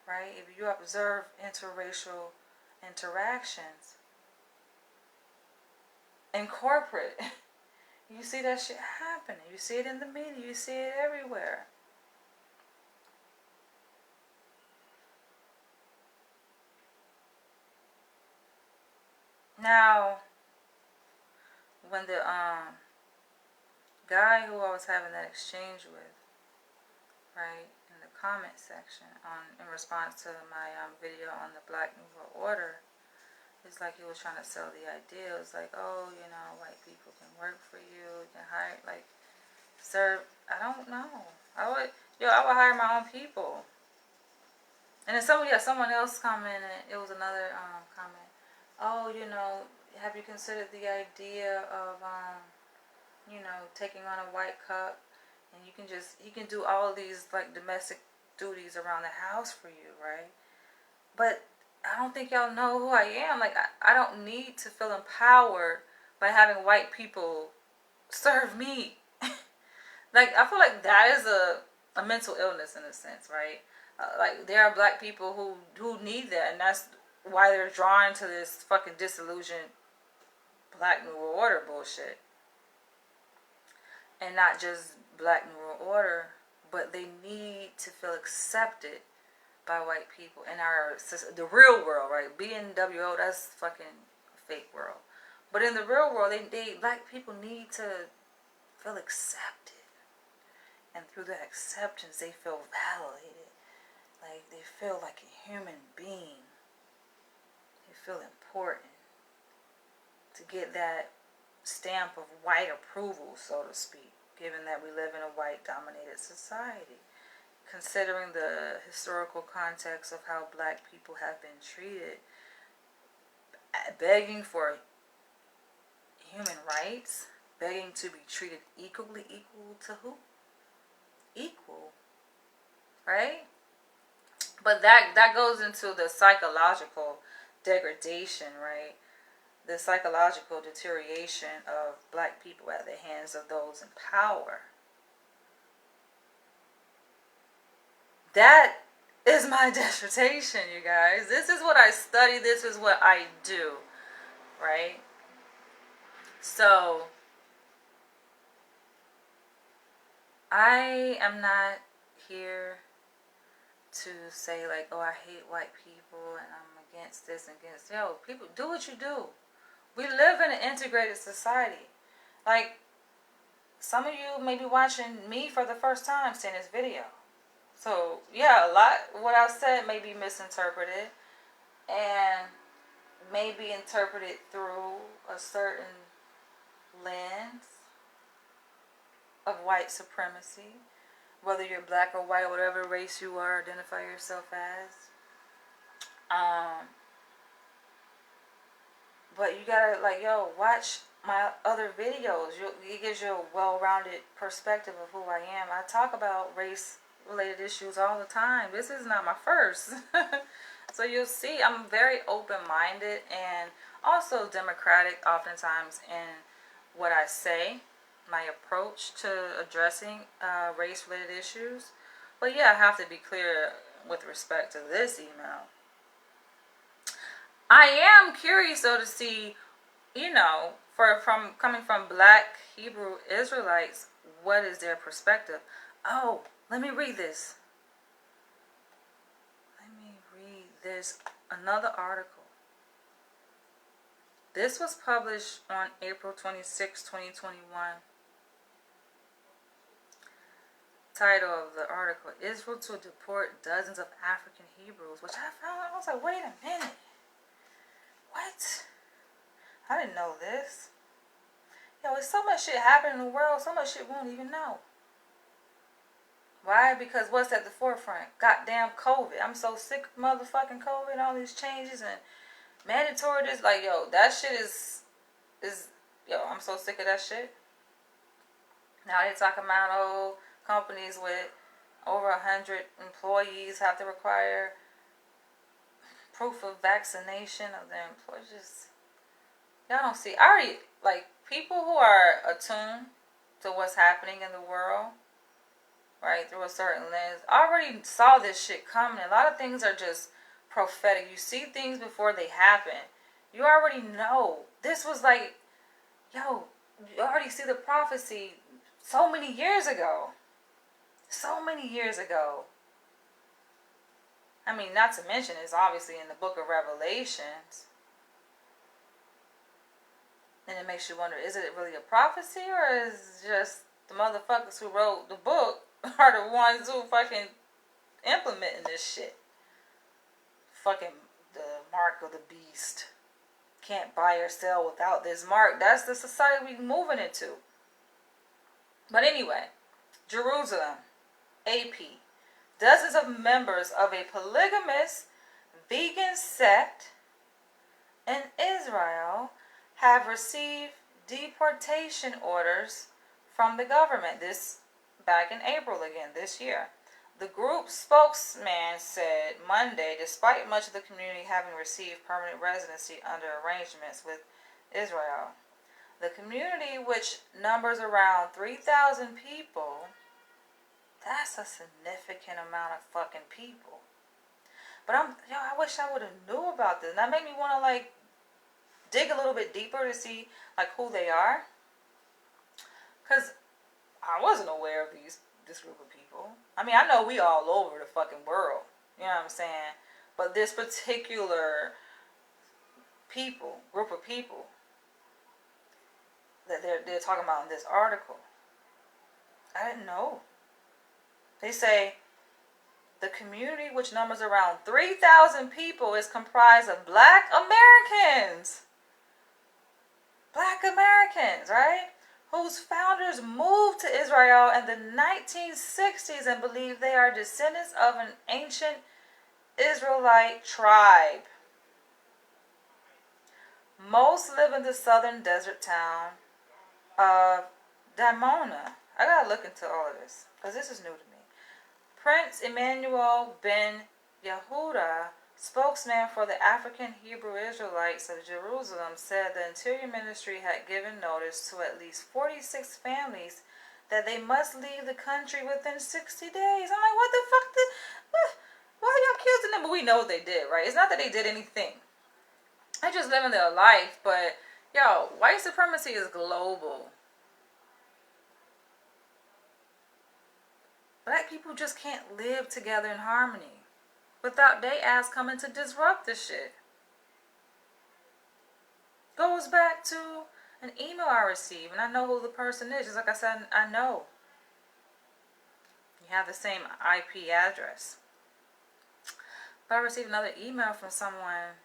right? If you observe interracial interactions in corporate, you see that shit happening. You see it in the media. You see it everywhere. Now, when the guy who I was having that exchange with, right, in the comment section in response to my video on the Black New World Order, it's like he was trying to sell the idea. It was like, oh, white people can work for you, can hire, like, serve. I don't know. I would hire my own people. And then someone else commented. It was another comment. Oh, have you considered the idea of taking on a white cop, and he can do all these like domestic duties around the house for you, right? But I don't think y'all know who I am. Like, I don't need to feel empowered by having white people serve meat. Like, I feel like that is a mental illness in a sense, right? Like, there are black people who need that, and that's why they're drawn to this fucking disillusioned Black New World Order bullshit. And not just Black New World Order, but they need to feel accepted by white people in the real world, right? BNWO, that's fucking fake world. But in the real world, they black people need to feel accepted. And through that acceptance, they feel validated. Like, they feel like a human being. They feel important. To get that stamp of white approval, so to speak, given that we live in a white-dominated society. Considering the historical context of how black people have been treated, begging for human rights, begging to be treated equal to who? Equal, right? But that goes into the psychological degradation, right? The psychological deterioration of black people at the hands of those in power. That is my dissertation, you guys. This is what I study. This is what I do, right? So, I am not here to say like, oh, I hate white people and I'm against this and against that. Yo, people, do what you do. We live in an integrated society. Like, some of you may be watching me for the first time seeing this video. So, yeah, a lot what I've said may be misinterpreted and may be interpreted through a certain lens of white supremacy. Whether you're black or white, whatever race you are, identify yourself as. But you gotta, like, yo, watch my other videos. It gives you a well-rounded perspective of who I am. I talk about race-related issues all the time. This is not my first. So you'll see I'm very open-minded and also democratic oftentimes in what I say, my approach to addressing race-related issues. But yeah, I have to be clear with respect to this email. I am curious though to see, you know, from coming from black Hebrew Israelites, what is their perspective? Oh, let me read this. There's another article. This was published on April 26, 2021. Title of the article, Israel to deport dozens of African Hebrews, which I found, I was like, wait a minute. What? I didn't know this. Yo, there's so much shit happening in the world, so much shit we won't even know. Why? Because what's at the forefront? Goddamn COVID. I'm so sick of motherfucking COVID and all these changes and mandatory this. Like, yo, that shit is yo, I'm so sick of that shit. Now they're talking about, oh, companies with over 100 employees have to require proof of vaccination of their employees. Y'all don't see. I already, like, people who are attuned to what's happening in the world, right, through a certain lens, I already saw this shit coming. A lot of things are just prophetic. You see things before they happen. You already know. This was like, yo, you already see the prophecy so many years ago. So many years ago. I mean, not to mention, it's obviously in the book of Revelations. And it makes you wonder, is it really a prophecy or is it just the motherfuckers who wrote the book are the ones who fucking implementing this shit? Fucking the mark of the beast. Can't buy or sell without this mark. That's the society we moving into. But anyway, Jerusalem, AP. Dozens of members of a polygamous vegan sect in Israel have received deportation orders from the government. This back in April again this year. The group's spokesman said Monday, despite much of the community having received permanent residency under arrangements with Israel, The community, which numbers around 3,000 people, that's a significant amount of fucking people. But I wish I would have knew about this. And that made me want to, like, dig a little bit deeper to see, like, who they are. Because I wasn't aware of this group of people. I mean, I know we all over the fucking world. You know what I'm saying? But this particular group of people that they're talking about in this article, I didn't know. They say the community, which numbers around 3,000 people, is comprised of Black Americans. Black Americans, right? Whose founders moved to Israel in the 1960s and believe they are descendants of an ancient Israelite tribe. Most live in the southern desert town of Dimona. I gotta look into all of this because this is new to me. Prince Emmanuel Ben Yehuda, spokesman for the African Hebrew Israelites of Jerusalem, said the Interior Ministry had given notice to at least 46 families that they must leave the country within 60 days. I'm like, what the fuck? Why are you accusing them? But we know what they did, right? It's not that they did anything. They're just living their life. But, yo, white supremacy is global. Black people just can't live together in harmony without they ass coming to disrupt this shit. Goes back to an email I received, and I know who the person is. Just like I said, I know. You have the same IP address. But I received another email from someone,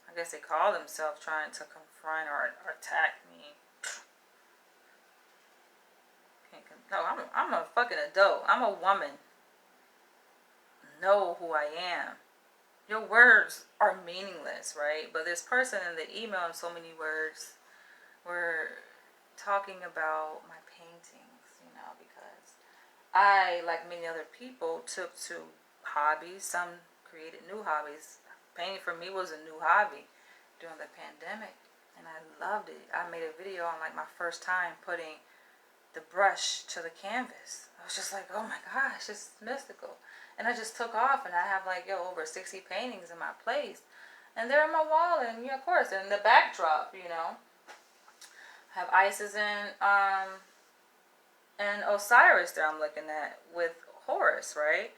I guess they call themselves trying to confront or attack me. No, I'm a fucking adult. I'm a woman. Know who I am. Your words are meaningless, right? But this person in the email, in so many words, were talking about my paintings, because I, like many other people, took to hobbies. Some created new hobbies. Painting for me was a new hobby during the pandemic, and I loved it. I made a video on, like, my first time putting the brush to the canvas. I was just like, oh my gosh, it's mystical. And I just took off, and I have, like, over 60 paintings in my place. And they're on my wall, and of course, in the backdrop, I have Isis and Osiris there I'm looking at with Horus, right?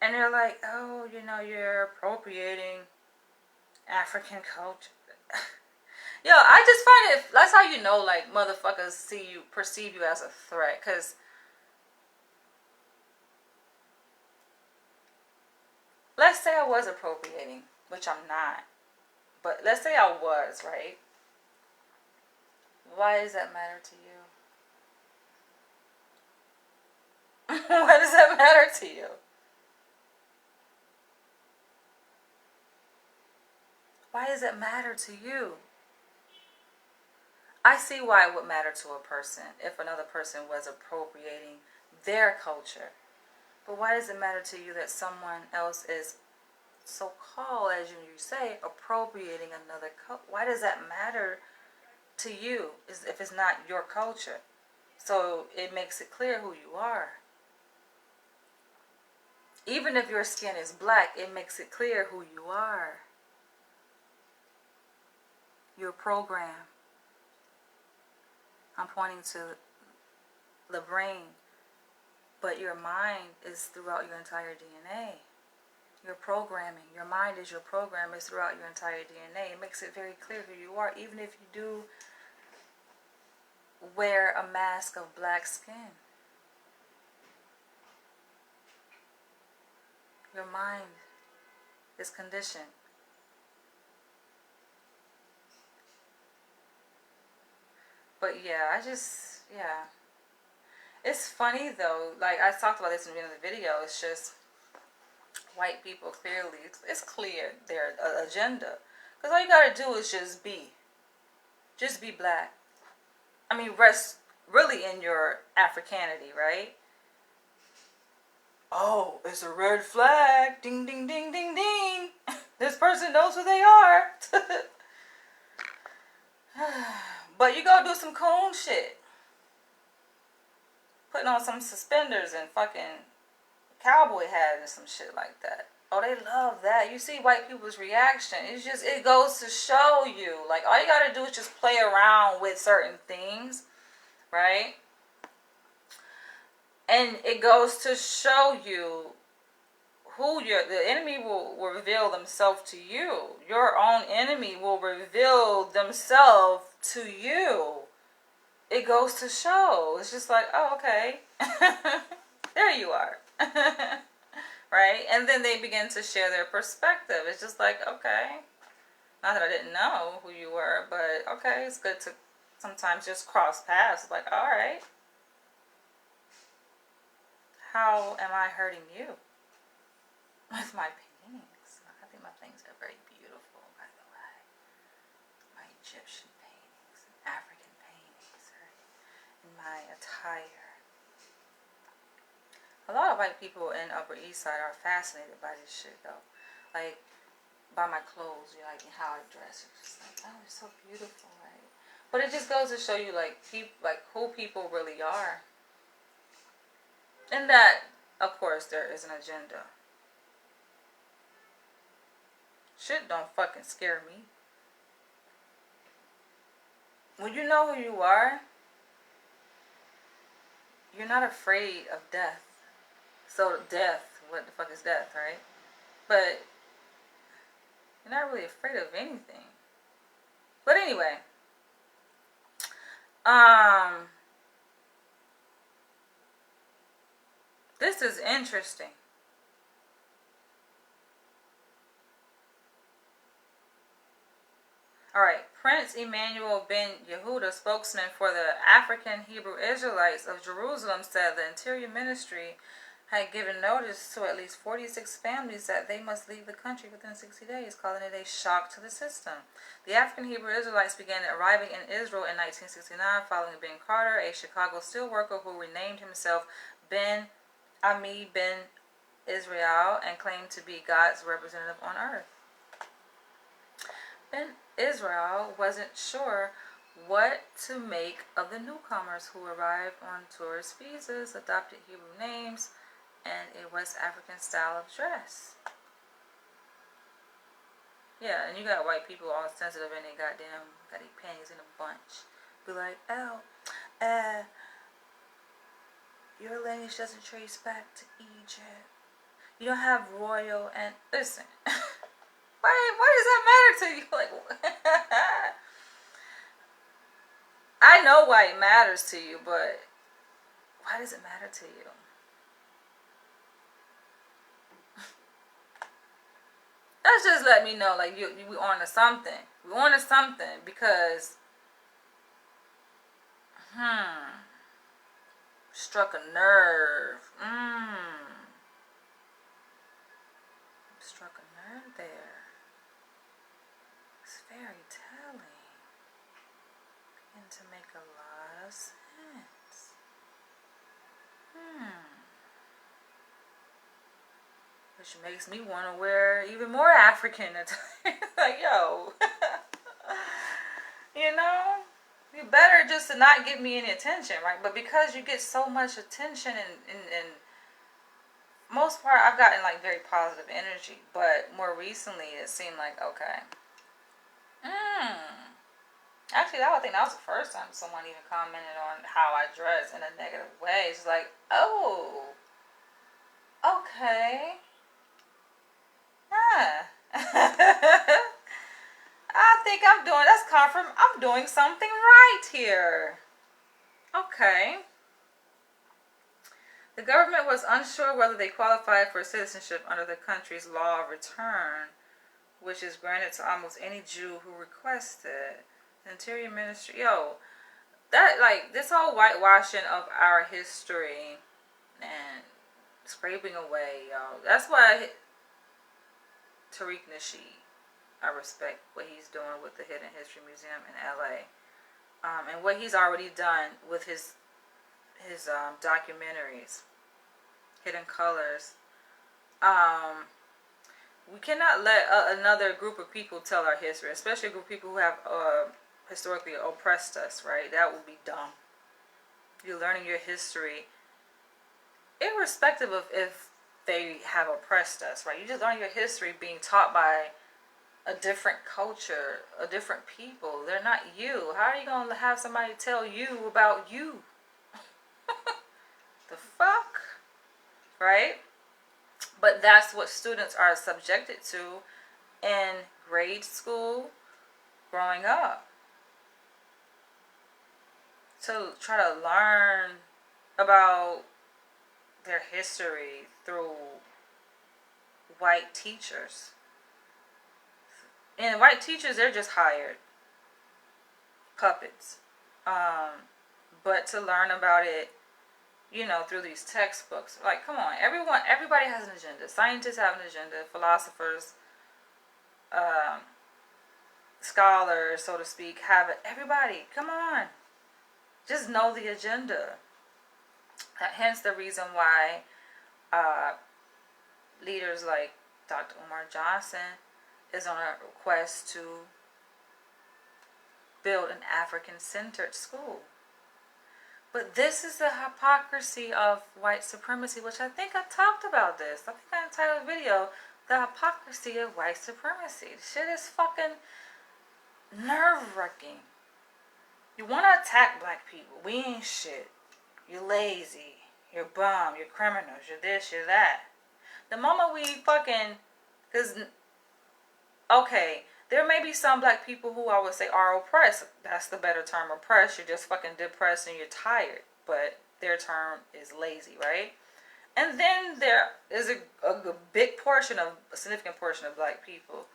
And they're like, oh, you're appropriating African culture. Yo, I just find it, that's how you know, like, motherfuckers perceive you as a threat. Because let's say I was appropriating, which I'm not. But let's say I was, right? Why does that matter to you? Why does that matter to you? Why does it matter to you? I see why it would matter to a person if another person was appropriating their culture. But why does it matter to you that someone else is, so-called, as you say, appropriating another culture? Why does that matter to you if it's not your culture? So it makes it clear who you are. Even if your skin is black, it makes it clear who you are. Your program. I'm pointing to the brain, but your mind is throughout your entire DNA. Your programming, your mind is your program, is throughout your entire DNA. It makes it very clear who you are, even if you do wear a mask of black skin. Your mind is conditioned. But yeah, it's funny though, like I talked about this in the beginning of the video, it's just white people clearly, it's clear their agenda. Because all you gotta do is just be black. I mean, rest really in your Africanity, right? Oh, it's a red flag, ding, ding, ding, ding, ding. This person knows who they are. But you go do some coon shit. Putting on some suspenders and fucking cowboy hat and some shit like that. Oh, they love that. You see white people's reaction. It's just, it goes to show you. Like, all you gotta do is just play around with certain things, right? And it goes to show you who the enemy will reveal themselves to you. Your own enemy will reveal themselves to you. It goes to show. It's just like, oh, okay. There you are. Right? And then they begin to share their perspective. It's just like, okay. Not that I didn't know who you were, but okay, it's good to sometimes just cross paths. Like, all right. How am I hurting you? With my paintings. I think my paintings are very beautiful, by the way. My Egyptian paintings, African paintings, right? And my attire. A lot of white people in Upper East Side are fascinated by this shit, though. Like, by my clothes, you know, like how I dress. It's just like, oh, it's so beautiful, right? But it just goes to show you, like, who people really are. And that, of course, there is an agenda. Shit don't fucking scare me. When you know who you are, you're not afraid of death. So death, what the fuck is death, right? But you're not really afraid of anything. But anyway, this is interesting. Alright, Prince Emmanuel ben Yehuda, spokesman for the African Hebrew Israelites of Jerusalem, said the Interior Ministry had given notice to at least 46 families that they must leave the country within 60 days, calling it a shock to the system. The African Hebrew Israelites began arriving in Israel in 1969 following Ben Carter, a Chicago steelworker who renamed himself Ben Ami Ben Israel and claimed to be God's representative on earth. Ben Israel wasn't sure what to make of the newcomers who arrived on tourist visas, adopted Hebrew names, and a West African style of dress. Yeah, and you got white people all sensitive and they got their panties in a bunch. Be like, oh, your lineage doesn't trace back to Egypt. You don't have royal and listen. Why does that matter to you? Like, I know why it matters to you, but why does it matter to you? That's just let me know, like, we on to something. We on to something because, struck a nerve. Struck a nerve there. It's very telling. And to make a lot of sense. Which makes me want to wear even more African attire. Like, yo. You know? You better just to not give me any attention, right? But because you get so much attention and most part, I've gotten like very positive energy. But more recently, it seemed like, okay. Actually, I think that was the first time someone even commented on how I dress in a negative way. It's like, oh, okay. I think I'm doing something right here. Okay. The government was unsure whether they qualified for citizenship under the country's law of return, which is granted to almost any Jew who requested. The Interior Ministry, that, like, this whole whitewashing of our history and scraping away, that's why Tariq Nasheed, I respect what he's doing with the Hidden History Museum in LA, and what he's already done with his documentaries, Hidden Colors. We cannot let another group of people tell our history, especially a group of people who historically oppressed us, right? That would be dumb. You're learning your history, irrespective of if they have oppressed us, right? You just learn your history being taught by a different culture, a different people. They're not you. How are you going to have somebody tell you about you? The fuck? Right? But that's what students are subjected to in grade school, growing up. To try to learn about their history through white teachers. And white teachers, they're just hired puppets. But to learn about it, you know, through these textbooks, like, come on, everybody has an agenda. Scientists have an agenda, philosophers, scholars, so to speak, have it. Everybody, come on, just know the agenda. Hence the reason why leaders like Dr. Umar Johnson is on a quest to build an African-centered school. But this is the hypocrisy of white supremacy, which I think I talked about this. I think I entitled a video, The Hypocrisy of White Supremacy. Shit is fucking nerve-wracking. You want to attack black people. We ain't shit. You're lazy. You're bum. You're criminals. You're this, you're that. The moment we fucking... Because, okay, there may be some black people who I would say are oppressed. That's the better term, oppressed. You're just fucking depressed and you're tired. But their term is lazy, right? And then there is a big portion of, a significant portion of black people.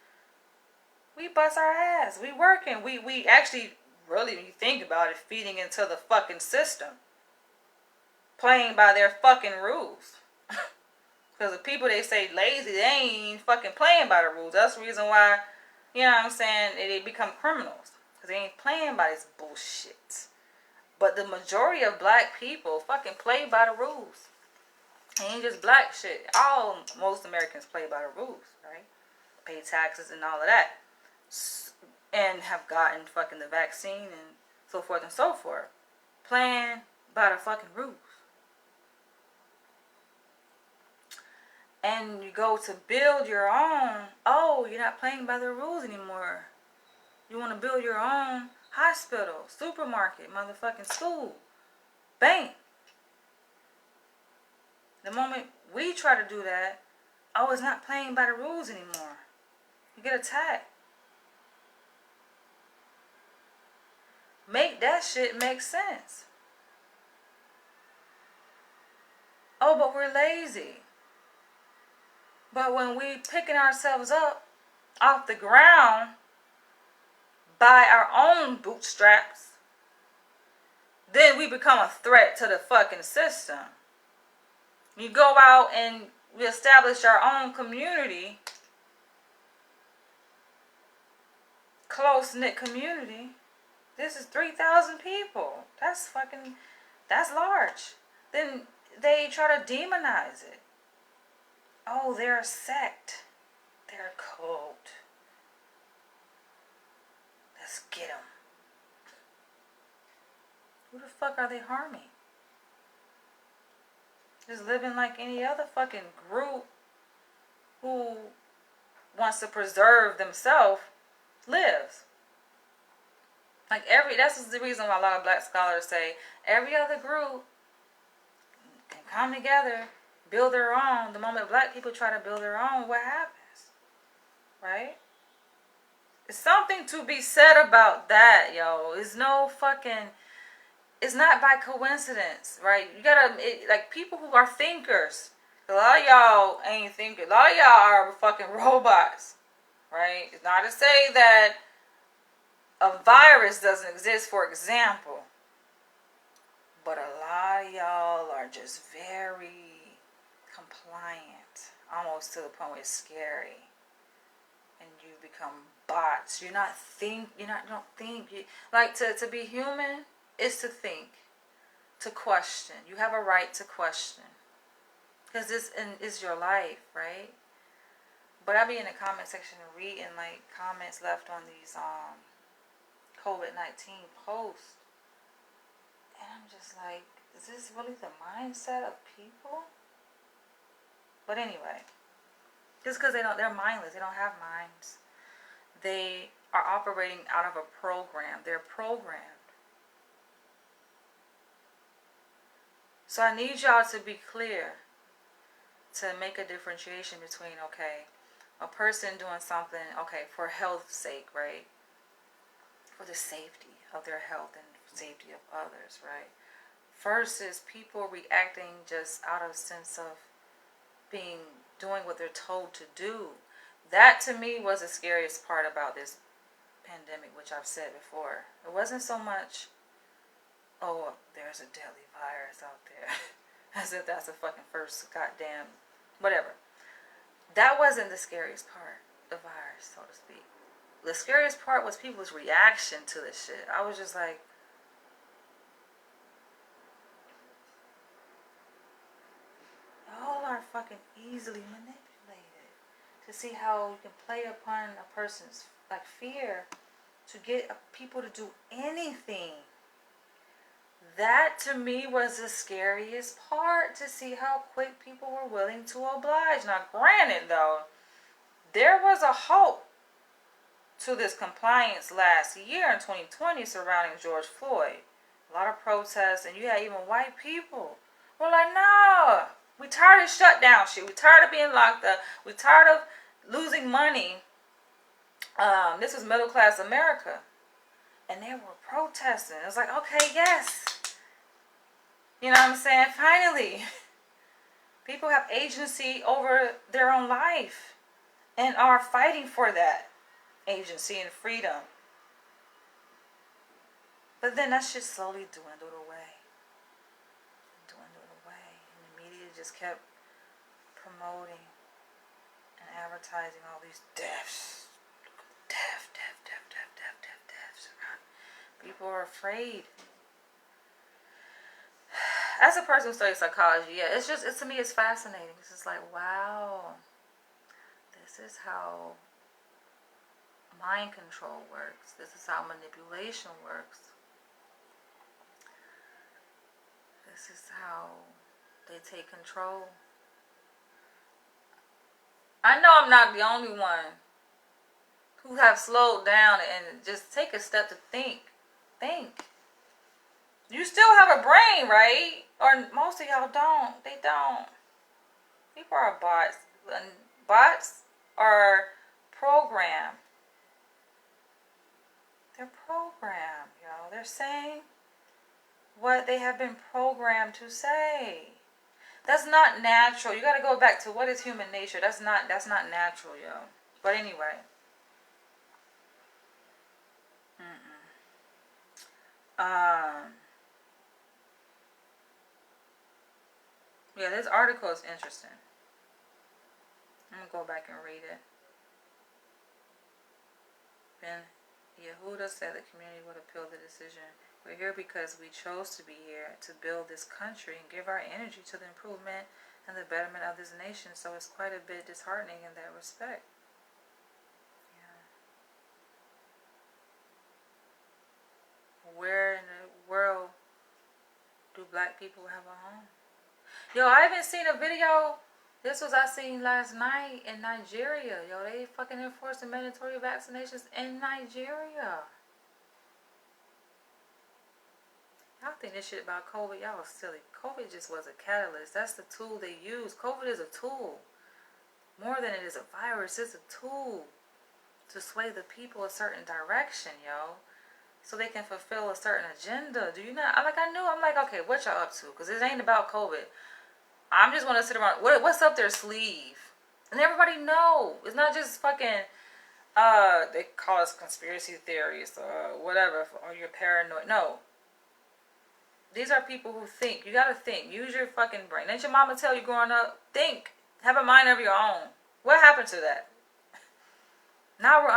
We bust our ass. We working. We actually, really, when you think about it, feeding into the fucking system. Playing by their fucking rules. Because the people they say lazy, they ain't fucking playing by the rules. That's the reason why, you know what I'm saying, they become criminals. Because they ain't playing by this bullshit. But the majority of black people fucking play by the rules. It ain't just black shit. Most Americans play by the rules, right? Pay taxes and all of that. And have gotten fucking the vaccine and so forth and so forth. Playing by the fucking rules. And you go to build your own. Oh, you're not playing by the rules anymore. You want to build your own hospital, supermarket, motherfucking school, bank. The moment we try to do that, oh, it's not playing by the rules anymore. You get attacked. Make that shit make sense. Oh, but we're lazy. But when we picking ourselves up off the ground by our own bootstraps, then we become a threat to the fucking system. You go out and we establish our own community, close-knit community. This is 3,000 people. That's large. Then they try to demonize it. Oh, they're a sect. They're a cult. Let's get them. Who the fuck are they harming? Just living like any other fucking group who wants to preserve themselves lives. That's the reason why a lot of black scholars say every other group can come together, build their own. The moment black people try to build their own, what happens? Right? It's something to be said about that, yo. It's not by coincidence, right? You gotta, like, people who are thinkers. A lot of y'all ain't thinkers. A lot of y'all are fucking robots, right? It's not to say that a virus doesn't exist, for example. But a lot of y'all are just very compliant, almost to the point where it's scary. And you become bots. You don't think. To be human is to think, to question. You have a right to question. Because this is your life, right? But I'll be in the comment section and reading like comments left on these COVID-19 post. And I'm just like, is this really the mindset of people? But anyway, just because they're mindless, they don't have minds. They are operating out of a program. They're programmed. So I need y'all to be clear, to make a differentiation between, okay, a person doing something, okay, for health's sake, right? For the safety of their health and safety of others, right? Versus people reacting just out of a sense of doing what they're told to do. That to me was the scariest part about this pandemic, which I've said before. It wasn't so much, oh, there's a deadly virus out there. As if that's the fucking first goddamn whatever. That wasn't the scariest part, the virus, so to speak. The scariest part was people's reaction to this shit. I was just like, y'all are fucking easily manipulated to see how you can play upon a person's like fear to get people to do anything. That to me was the scariest part, to see how quick people were willing to oblige. Now granted though, there was a hope to this compliance last year in 2020 surrounding George Floyd. A lot of protests, and you had even white people were like, no, we tired of shutdown shit. We tired of being locked up. We tired of losing money. This was middle class America. And they were protesting. It was like, okay, yes. You know what I'm saying? Finally, people have agency over their own life and are fighting for that agency and freedom. But then that shit slowly dwindled away. And the media just kept promoting and advertising all these deaths. Deaths. People are afraid. As a person who studies psychology, yeah, it's to me, it's fascinating. It's just like, wow, this is how mind control works. This is how manipulation works. This is how they take control. I know I'm not the only one who have slowed down and just take a step to think. You still have a brain, right? Or most of y'all don't. They don't. People are bots. And bots are programmed. They're programmed, y'all. They're saying what they have been programmed to say. That's not natural. You got to go back to what is human nature. That's not natural, yo. But anyway. Yeah, this article is interesting. I'm going to go back and read it. BNWO said the community would appeal the decision. We're here because we chose to be here to build this country and give our energy to the improvement and the betterment of this nation. So it's quite a bit disheartening in that respect. Yeah. Where in the world do black people have a home? Yo, I haven't seen a video. This was I seen last night in Nigeria. Yo, they fucking enforcing mandatory vaccinations in Nigeria. Y'all think this shit about COVID, y'all was silly. COVID just was a catalyst. That's the tool they use. COVID is a tool. More than it is a virus, it's a tool to sway the people a certain direction, yo. So they can fulfill a certain agenda. Do you not? I'm like, okay, what y'all up to? Because it ain't about COVID. I'm just want to sit around. What's up their sleeve? And everybody know. It's not just fucking, they call us conspiracy theories or whatever, or you're paranoid. No. These are people who think. You got to think. Use your fucking brain. Didn't your mama tell you growing up? Think. Have a mind of your own. What happened to that? Now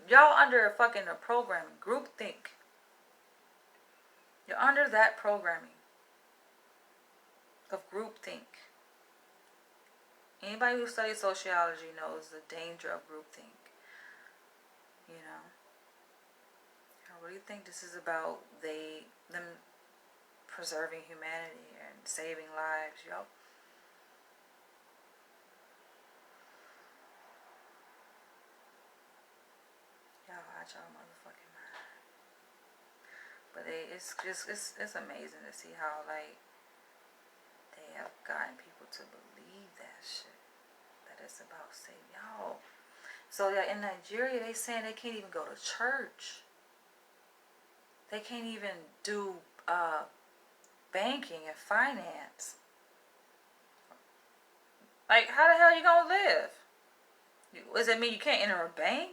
y'all under a fucking programming. Group think. You're under that programming of groupthink. Anybody who studies sociology knows the danger of groupthink. You know, y'all really think this is about them preserving humanity and saving lives, yo? Y'all watch y'all motherfucking mind. But it's just it's amazing to see how like they have gotten people to believe that shit. That it's about saving y'all. So yeah, in Nigeria they saying they can't even go to church. They can't even do banking and finance. Like, how the hell you gonna live? Does it mean you can't enter a bank?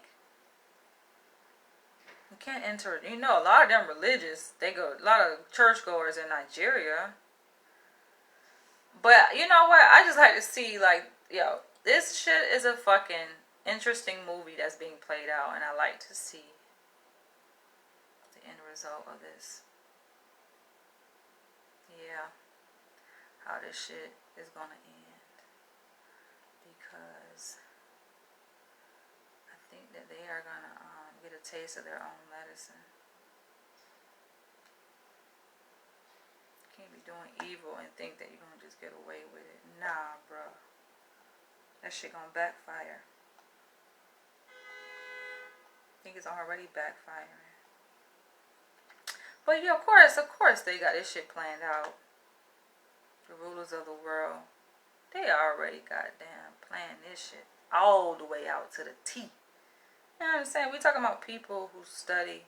You can't enter. You know, a lot of them religious. A lot of churchgoers in Nigeria. But you know what? I just like to see, like, yo, this shit is a fucking interesting movie that's being played out, and I like to see the end result of this. Yeah, how this shit is gonna end, because I think that they are gonna get a taste of their own medicine. You can't be doing evil and think that you're gonna just get away with it. Nah, bro, that shit gonna backfire. I think it's already backfiring. But yeah, of course they got this shit planned out. The rulers of the world, they already goddamn planned this shit all the way out to the T. You know what I'm saying? We talking about people who study,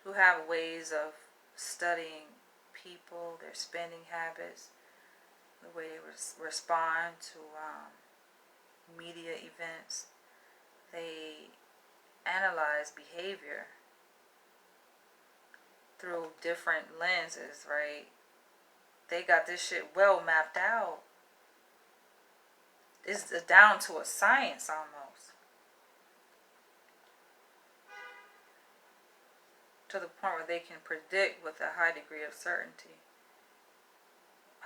who have ways of studying people, their spending habits, the way they respond to media events. They analyze behavior through different lenses, right? They got this shit well mapped out. It's down to a science almost. To the point where they can predict with a high degree of certainty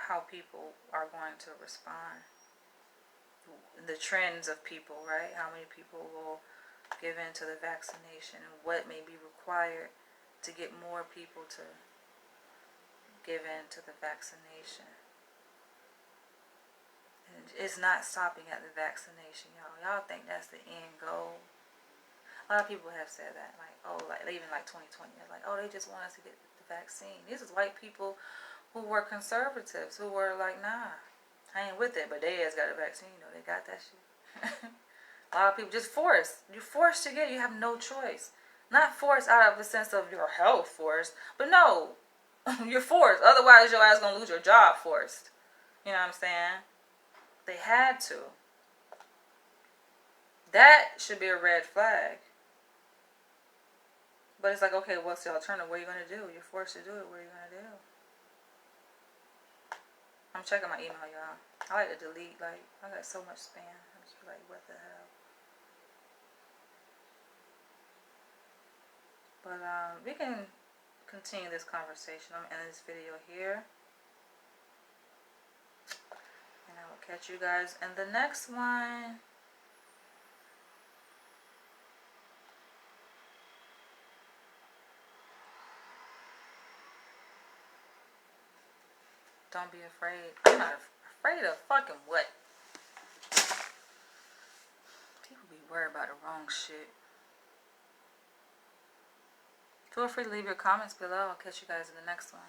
how people are going to respond. The trends of people, right? How many people will give in to the vaccination and what may be required to get more people to give in to the vaccination. And it's not stopping at the vaccination, y'all. Y'all think that's the end goal? A lot of people have said that, like, oh, like even like 2020, like, oh, they just want us to get the vaccine. These is white people who were conservatives, who were like, nah, I ain't with it, but they has got a vaccine, you know, they got that shit. A lot of people just forced. You're forced to get it. You have no choice. Not forced out of the sense of your health forced, but no, you're forced. Otherwise, your ass gonna lose your job forced. You know what I'm saying? They had to. That should be a red flag. But it's like, okay, what's the alternative? What are you gonna do? You're forced to do it. What are you gonna do? I'm checking my email, y'all. I like to delete, like, I got so much spam. I'm just like, what the hell? But we can continue this conversation. I'm ending this video here. And I will catch you guys in the next one. Don't be afraid. I'm not afraid of fucking what? People be worried about the wrong shit. Feel free to leave your comments below. I'll catch you guys in the next one.